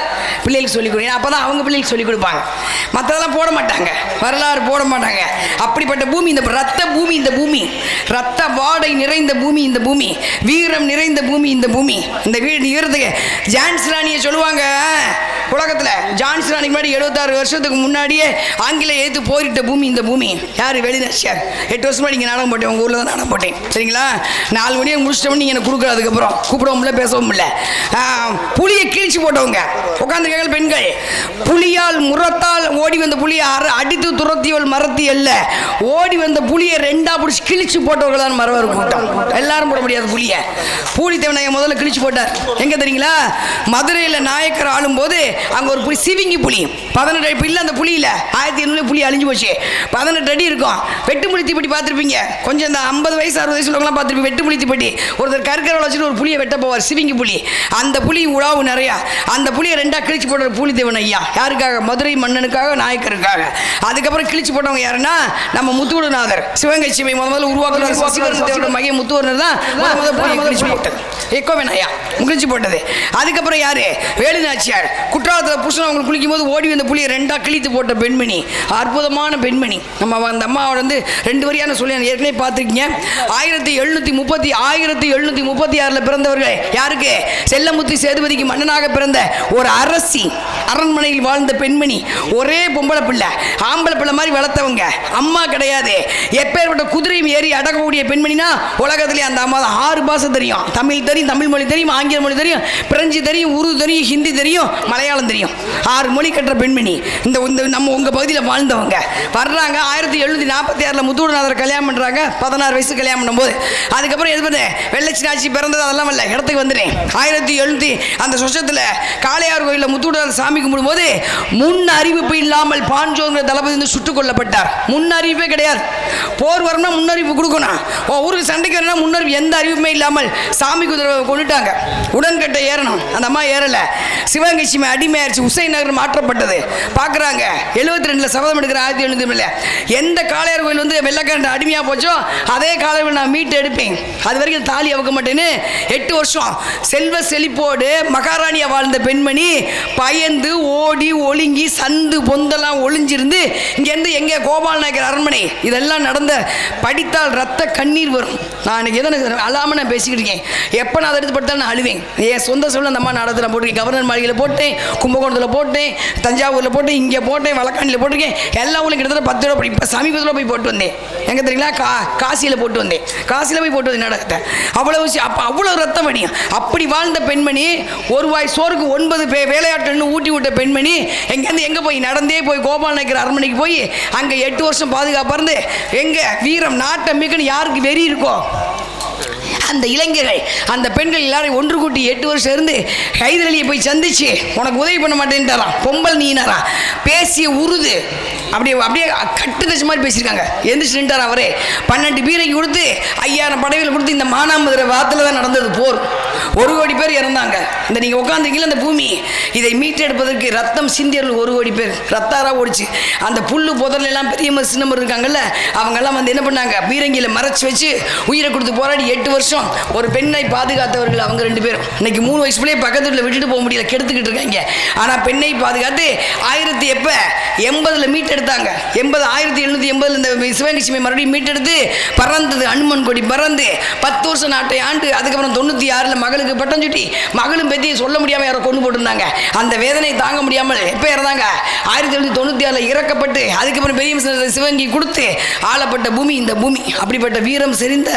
B: பிள்ளைகளுக்கு சொல்லிக் கொடுங்க. அப்போ தான் அவங்க பிள்ளைகளுக்கு சொல்லிக் கொடுப்பாங்க. மற்றதெல்லாம் போட மாட்டாங்க, வரலாறு போட மாட்டாங்க. அப்படிப்பட்ட பூமி இந்த ரத்த பூமி, இந்த பூமி ரத்த வாடை நிறைந்த பூமி, இந்த பூமி வீரம் நிறைந்த பூமி, இந்த பூமி. இந்த வீரத்துக்கு ஜான்சி ராணியை சொல்லுவாங்க உலகத்தில். ஜான்சி ராணிக்கு முன்னாடி 76 வருஷத்துக்கு முன்னாடியே ஆங்கில எழுத்து போரிட்ட பூமி இந்த பூமி. யார்? வெளிநாச்சியார். 8 வருஷமா நீங்கள் நாடகம் போட்டேன், உங்கள் ஊரில் தான் நாடகம் போட்டேன், சரிங்களா? 4 மணியை முடிச்சிட்டோம், நீங்கள் எனக்கு கொடுக்குற. அதுக்கப்புறம் கூப்பிடவும் இல்லை, பேசவும் இல்லை. புலியை கிழிச்சு போட்டவங்க உட்காந்துருக்காங்க பெண்கள். புலியால் முரத்தால் ஓடி வந்த புலியை அடித்து துரத்தியவள் மரத்தி அல்ல, ஓடி வந்த புலியை 2ஆ பிடிச்சி கிழிச்சு போட்டவர்கள் தான் மரவர் கூட்டம். எல்லாரும் போட முடியாது புலியை. பூலித்தேவன் முதல்ல கிழிச்சு போட்டார். எங்க தெரியுங்களா? மதுரையில் நாயக்கர் ஆளும் போது அங்கே ஒரு புலி, சிவிங்கி புலி, 18 அடி. இல்லை, அந்த புலி இல்லை, 1700 புலி அழிஞ்சு போச்சு. 18 அடி இருக்கும். வெட்டுமுழி தீப்பெட்டி பார்த்துருப்பீங்க, கொஞ்சம் இந்த 50 வயசு 60 வயசு உள்ளவங்களாம் பார்த்துருப்பீங்க. வெட்டுமுழி தீப்பெட்டி ஒருத்தர் கற்கரை வச்சுட்டு ஒரு புலியை வெட்ட போவார், சிவிங்கி புலி. அந்த புலி உழாவு நிறையா. அந்த புலியை 2ஆ கிழிச்சு போடுற பூலித்தேவன் ஐயா. யாருக்காக? மதுரை மன்னனுக்காக, நாயக்கருக்காக. அதுக்கப்புறம் கிழிச்சு போட்டவங்க யாருன்னா நம்ம முத்துவடுநாதர். சிவகங்கை சீமை முதல்ல உருவாக்குனார். சசிவர்ணத்தோட மகன் முத்துவர்ணர் தான் முதல்ல கிழிச்சு போட்டது. எக்கோவேன் ஐயா கிழிச்சு போட்டது. அதுக்கப்புறம் யாரு? வேலுநாச்சியார். குற்றாலத்தில் புருஷன் அவங்க குளிக்கும் போது ஓடி வந்த புலியை 2ஆ கிழித்து போட்ட பெண்மணி, அற்புதமான பெண்மணி. நம்ம அந்த அம்மாவோட 2 வரியான சொல்லி ஏற்கனவே பார்த்துருக்கீங்க. 1736 பிறந்தவர்கள். யாருக்கு? செல்லமுத்து சேதுபதிக்கு மன்னனாக பிறந்த ஒரு அரசி, அரண்மனையில் வாழ்ந்த பெண்மணி. ஒரே பொம்பளை பிள்ளை, ஆம்பளை பிள்ளை மாதிரி வளர்த்தவங்க. அம்மா கிடையாது. எப்பேற்பட்ட குதிரையும் ஏறி அடக்கக்கூடிய பெண்மணினா உலகத்திலே அந்த அம்மா தான். 6 பாஷை தெரியும். தமிழ் தெரியும், தமிழ் மொழி தெரியும், ஆங்கில மொழி தெரியும், பிரெஞ்சு தெரியும், உருது தெரியும், ஹிந்தி தெரியும், மலையாளம் தெரியும். 6 மொழி கற்ற பெண்மணி. இந்த நம்ம உங்க பகுதியில் வாழ்ந்தவங்க வர்றாங்க. 1746 முத்துவடுநாதர் கல்யாணம் பண்றாங்க. 16 வயசு கல்யாணம் பண்ணும்போது. அதுக்கப்புறம் எது பண்ண வெள்ளச்சினாச்சி பிறந்தது அதெல்லாம் இல்லை, இடத்துக்கு வந்துட்டேன். 1700 அந்த வருஷத்துல காளையார் கோயிலில் முத்துவடுநாதர் சாமி கும்பிடும்போது முன் அறிவிப்பு இல்லாமல் பாஞ்சோங்கிற தளபதி வந்து சுட்டுக் கொல்லப்பட்டார். முன் அறிவிப்பே கிடையாது. போர் வரணும்னா முன்னறிவிப்பு கொடுக்கணும். ஊருக்கு சண்டைக்கு வரணும்னா முன்னறிவு, எந்த அறிவிப்புமே இல்லாமல் சாமி குதிரை கொண்டுட்டாங்க. உடன்கட்டை ஏறணும், அந்த அம்மா ஏறல. சிவகங்கை சீமை அடிமையாயிருச்சு. உசைன் நகர் மாற்றப்பட்டது. பார்க்குறாங்க 72 சபதம் எடுக்கிற 1700 எந்த காளையார் கோயில் வந்து வெள்ளக்காரன் அடிமையாக போச்சோ அதே காளையார் நான் மீட்டு எடுப்பேன், அது வரைக்கும் தாலி அவுக்க மாட்டேன்னு 8 வருஷம் செல்வ செழிப்போடு மகாராணியா வாழ்ந்த பெண்மணி பயந்து ஓடி ஒழுங்கி சந்து பொந்தெல்லாம் ஒளிஞ்சிருந்து இங்கேருந்து எங்கே கோபால் நாயக்கர் அரண்மனை இதெல்லாம் நடந்த படித்தால் ரத்த கண்ணீர் வரும். நான் எனக்கு எதனை அழாமல் நான் பேசிக்கிட்டு இருக்கேன். எப்போ நான் அதை எடுத்து படுத்தாலும் நான் அழுவேன். என் சொந்த சொல்ல அந்த அம்மா நாடகத்தில் போட்டிருக்கேன். கவர்னர் மாளிகையில் போட்டேன், கும்பகோணத்தில் போட்டேன், தஞ்சாவூரில் போட்டேன், இங்கே போட்டேன், வழக்காணியில் போட்டிருக்கேன். எல்லா ஊரில் கிட்டத்தட்ட 10 ரூபா. இப்போ சமீபத்தில் போய் போட்டு வந்தேன். எங்கே தெரியுங்களா? காசியில் போட்டு வந்தேன். காசியில் போய் போட்டு வந்தேன் நாடகத்தை. அப்போ அவ்வளோ ரத்தம் அடியும். அப்படி வாழ்ந்த பெண்மணி, ஒரு வாய் சோறுக்கு 9 வேலையாட்டுன்னு ஊட்டி விட்ட பெண்மணி எங்கேருந்து எங்கே போய் நடந்தே போய் கோபால் நாயக்கர் அரண்மனைக்கு போய் அங்கே 8 வருஷம் பாதுகாப்பாக இருந்து எங்கே வீரம் நாட்டை மிகன்னு யாருக்கு வெறி இருக்கோ அந்த இளைஞர்கள் அந்த பெண்கள் எல்லாரும் ஒன்று கூட்டி 8 வருஷம் இருந்து ஹைதர் அலியை போய் சந்திச்சு உனக்கு உதவி பண்ண மாட்டேன்ட்டாராம். பொம்பல் நீனாரா பேசிய உருது அப்படியே அப்படியே கட்டு தச்சு மாதிரி பேசியிருக்காங்க. எந்திரிச்சு நின்றார் அவரே. 12 பீரைக்கு கொடுத்து 5000 படைகளை கொடுத்து இந்த மானாமதுரை வாத்தில் தான் நடந்தது போர். 1 கோடி பேர் இறந்தாங்க. இந்த நீங்கள் உட்காந்துருக்கீங்களா அந்த பூமி இதை மீட்டெடுப்பதற்கு ரத்தம் சிந்தியர்கள் 1 கோடி பேர் ரத்தாரா ஓடிச்சு. அந்த புல்லு புதர்ல எல்லாம் பெரியமர் சின்னமர் இருக்காங்கல்ல, அவங்கெல்லாம் வந்து என்ன பண்ணாங்க? பீரங்கியில் மறைச்சு வச்சு உயிரை கொடுத்து போராடி 8 வருஷம் ஒரு பெண்ணை பாதுகாத்தவர்கள் அவங்க 2 பேரும். இன்னைக்கு 3 வயசு பிள்ளைய பக்கத்து வீட்டில் விட்டுட்டு போக முடியல, கெடுத்துக்கிட்டு இருக்காங்க. ஆனால் பெண்ணை பாதுகாத்து 1080 மீட்டெடுத்தாங்க. 1780 இந்த சிவகங்கை சீமை மறுபடியும் மீட்டெடுத்து பறந்தது. அனுமன் கொடி பறந்து 10 வருஷம் நாட்டை ஆண்டு. அதுக்கப்புறம் 96 மகளுக்கு பட்டம் சுட்டி மகளும் பற்றி சொல்ல முடியாமல் யாரோ கொண்டு போட்டிருந்தாங்க. அந்த வேதனை தாங்க முடியாமல் எப்போ இறந்தாங்க? 1796 இறக்கப்பட்டு அதுக்கப்புறம் பெரிய சிவகங்கை கொடுத்து ஆளப்பட்ட பூமி இந்த பூமி. அப்படிப்பட்ட வீரம் செறிந்த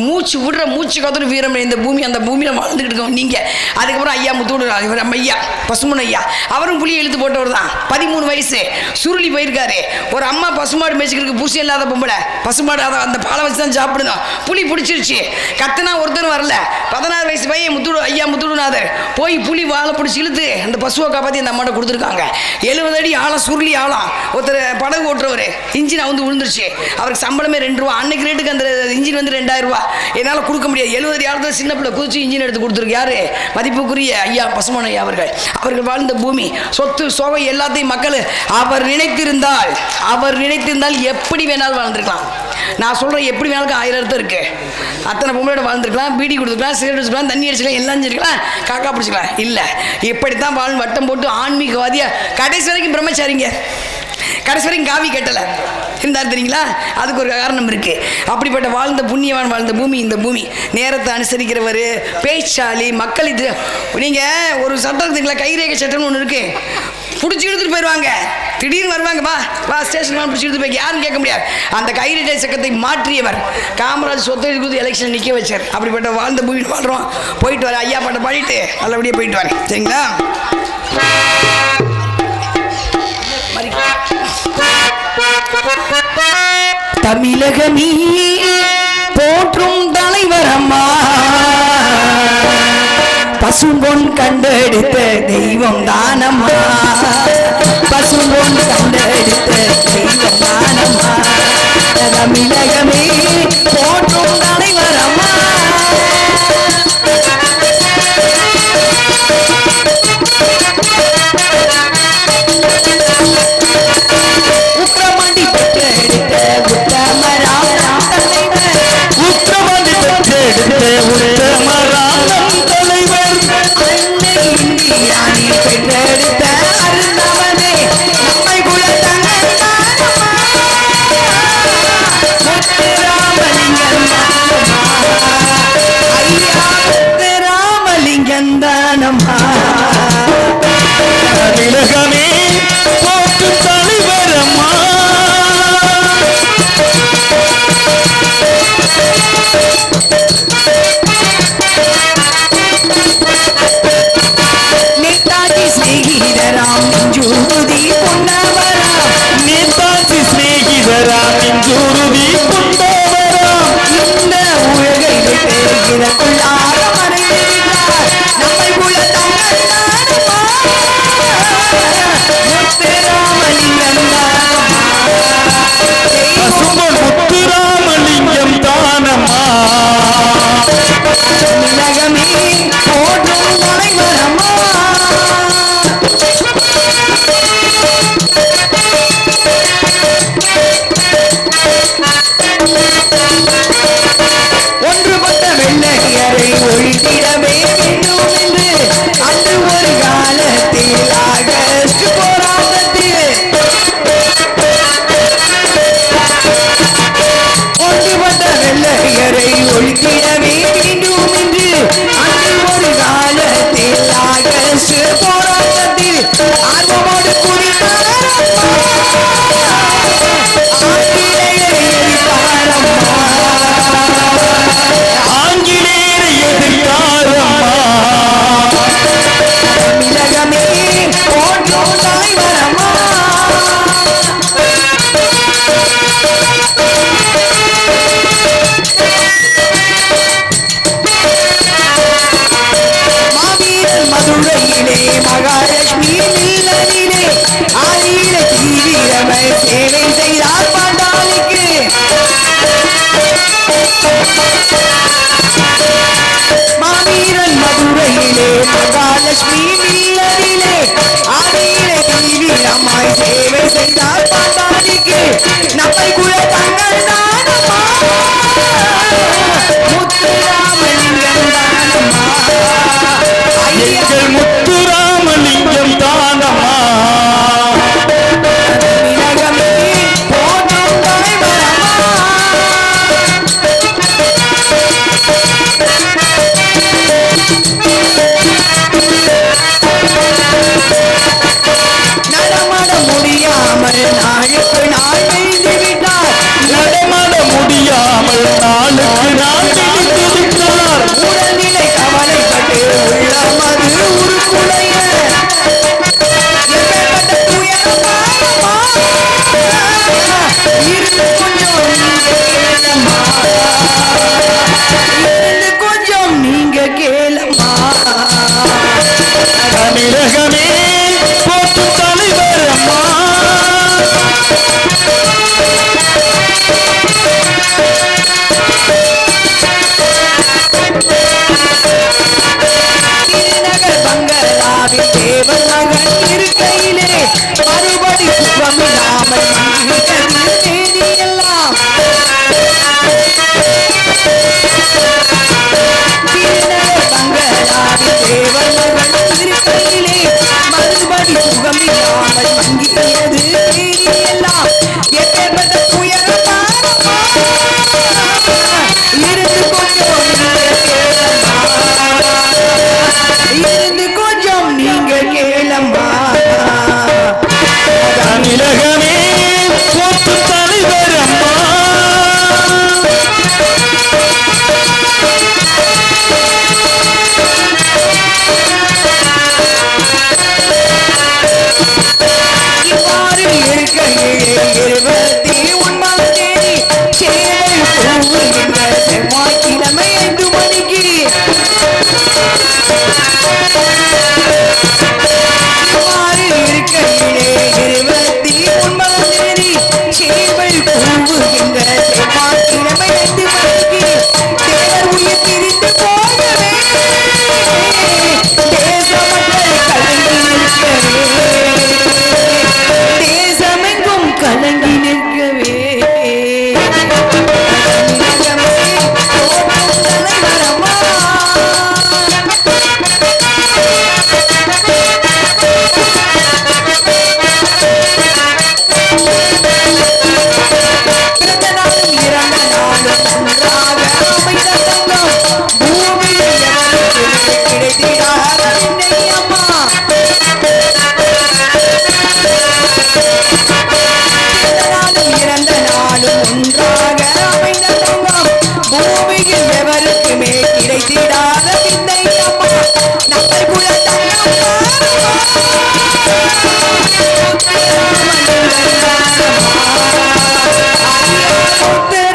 B: மூச்சு விடுற மூச்சு காத்துற வீரம் இந்த பூமி. அந்த பூமியில் வாழ்ந்துக்கிட்டு இருக்கோம் நீங்கள். அதுக்கப்புறம் ஐயா முத்துவடுநாதர், இவர் நம்ம ஐயா பசுமன் ஐயா, அவரும் புளியை இழுத்து போட்டவர் தான். 13 வயசு சுருளி போயிருக்காரு. ஒரு அம்மா பசுமாடு மேய்ச்சிக்கிறதுக்கு பூசி இல்லாத பொம்பளை பசுமாடு அதை அந்த பாலை வச்சு தான் சாப்பிடணும். புளி பிடிச்சிருச்சு, கத்தனா ஒருத்தரும் வரல. 16 வயசு பையன் ஐயா முத்துவடுநாதர் போய் புளி வாழை பிடிச்சி இழுத்து அந்த பசுவை காப்பாற்றி அந்த அம்மாட்ட கொடுத்துருக்காங்க. 70 அடி ஆழம் சுருளி ஆழம். ஒருத்தர் படகு ஓட்டுறவர் இன்ஜின் வந்து விழுந்துருச்சு. அவருக்கு சம்பளமே 2 ரூபா. அன்னைக்கு ரேட்டுக்கு அந்த இன்ஜின் வந்து 2000 ரூபா. என்னால் கொடுக்க முடியாது. 70 அடி ஆழத்தில் சின்ன பிள்ளை குதிச்சு இன்ஜின் எடுத்து கொடுத்துருக்கு. யாரு? மதிப்புக்குரிய ஐயா பசுமன் ஐயா அவர்கள் வாழ்ந்த பூமி. சொத்து சோகை எல்லாத்தையும் மக்கள் அவர் நினைத்திருந்தால் எப்படி வேணாலும் வாழ்ந்திருக்கலாம். நான் சொல்கிறேன், எப்படி வேணாலும் 1000 அர்த்தம் இருக்கு. அத்தனை பொம்பளோட வாழ்ந்துருக்கலாம், பீடி கொடுத்துக்கலாம், சிகரெட் வச்சுக்கலாம், தண்ணி அடிச்சுக்கலாம், எல்லாம் செஞ்சுக்கலாம், காக்கா பிடிச்சிக்கலாம். இல்லை, இப்படித்தான் வாழும் வட்டம் போட்டு ஆன்மீகவாதியா கடைசி வரைக்கும் பிரம்மச்சாரிங்க, கடைசி வரைக்கும் காவி கட்டலை இருந்தார் தெரியுங்களா? அதுக்கு ஒரு காரணம் இருக்கு. அப்படிப்பட்ட வாழ்ந்த புண்ணியவான் வாழ்ந்த பூமி இந்த பூமி. நேரத்தை அனுசரிக்கிறவர், பேச்சாளி, மக்கள். இது நீங்கள் ஒரு சட்டம் இருக்குங்களா, கைரேகை சட்டம்னு ஒன்று இருக்கு. பிடிச்சி எடுத்துட்டு போயிடுவாங்க, திடீர்னு வருவாங்க, வா ஸ்டேஷன் பிடிச்சி எடுத்து போய் யாரும் கேட்க முடியாது. அந்த கைரேகை சட்டத்தை மாற்றியவர் காமராஜ் சொத்தை கொடுத்து எலெக்ஷன் நிற்க வச்சார். அப்படிப்பட்ட வாழ்ந்த பூமி வாழ்கிறோம். போயிட்டு வர ஐயா பாட்டை பாடிட்டு நல்லபடியாக போயிட்டு வரேன், சரிங்களா? தமிழகமே போற்றும் தலைவர் அம்மா, பசும்பொன் கண்டெடுத்த தெய்வம் தானம்மா, பசும்பொன் கண்டெடுத்த தெய்வம் தானம்மா, தமிழகமே போற்றும் தலைவர் அம்மா. உக்கிரமாண்டி பெற்றெடுத்த உத்தமராம் தலைவர், உக்கிரமாண்டி பெற்றெடுத்த உத்தமராம் தலைவர், அன்னை இந்தியாணி பெற்றெடுத்த அருந்தவனே நம்மை குலத்தங்கள் தானம்மா, முத்துராமலிங்கம் தானம்மா, ஐயா முத்துராமலிங்கம் தானம்மா. தமிழகமே போற்றும் தலைவர் அம்மா. நேதாஜி ஸ்நேகிதராம் ஜூருதி பொன்னவராம், நேதாஜி ஸ்நேகிதராம் ஜூருதி பொன்னவராம், இந்த உலகை விட்டு இதற்குள்ளாக மறைந்திருந்தார் நம்மை குலத்தங்கள் தானம்மா, முத்துராமலிங்கம் தானம்மா, பசும்பொன் முத்துராமலிங்கம் தானம்மா. தமிழகமே போற்றும் தலைவர் அம்மா. ஒன்றுபட்ட வெள்ளையரை ஒழித்திடவே வேண்டும் என்று அன்று ஒரு காலத்தில் ஆகஸ்ட் போராட்டத்தில் ஒன்றுபட்ட வெள்ளையரை ஒழித்திடவே வேண்டும் என்று அன்று ஒரு காலத்தில் ஆகஸ்ட் போராட்டத்தில் ஆர்வமோடு குதித்தார் ஆங்கிலேயரை எதிர்த்தாரம்மா, ஆங்கிலேயரை எதிர்த்தாரம்மா. தமிழகமே போற்றும் தலைவர் அம்மா. மாவீரன் மதுரையிலே மகாலட்சுமி இல்லதிலே ஆதியில தீவிரமை சேவை செய்தார் பாண்டாளிக்கு. மாவீரன் மதுரையிலே மகாலட்சுமி இல்லதிலே ஆதியில தீவிரமாய் சேவை செய்தார் பாண்டாளிக்கு. நம்மை குலத்தங்கள் தானம்மா, முத்துராமலிங்கம் தானம்மா, எங்கள் முத்துராமலிங்கம் தானம்மா. தமிழகமே போற்றும் தலைவர் அம்மா. நடமாட முடியாமல் நாளுக்கு நாள் விழுந்து விட்டார், நடமாட முடியாமல் நாளுக்கு நாள் விழுந்து விட்டார். உடல்நிலை கவலைப்பட்டு உள்ளமது உருக்குலைய எப்பேற்பட்ட துயரம் பாரம்மா, இருந்து கொஞ்சம் நீங்க கேளம்மா, இருந்து கொஞ்சம் நீங்க கேளம்மா. தமிழகமே போற்றும் தலைவர் அம்மா. திருநகர் பங்களாவில் தேவன் மகன் இருக்கையிலே மறுபடி சுகமில்லாமல் மங்கிட்டது தேதியெல்லாம்.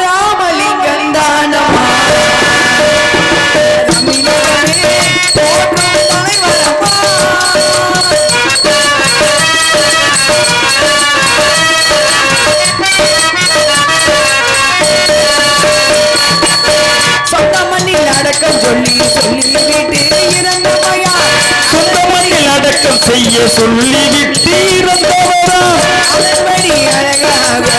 B: ராமலிங்கம் தானமா தமிழகமே போற்றும் தலைவரப்பா சொந்த மண்ணில் அடக்கம் சொல்லி விட்டு இறந்தவையா
A: சொந்த மண்ணில் அடக்கம் செய்ய சொல்லிவிட்டு இறந்தவரா
B: அதன்படி அழகாக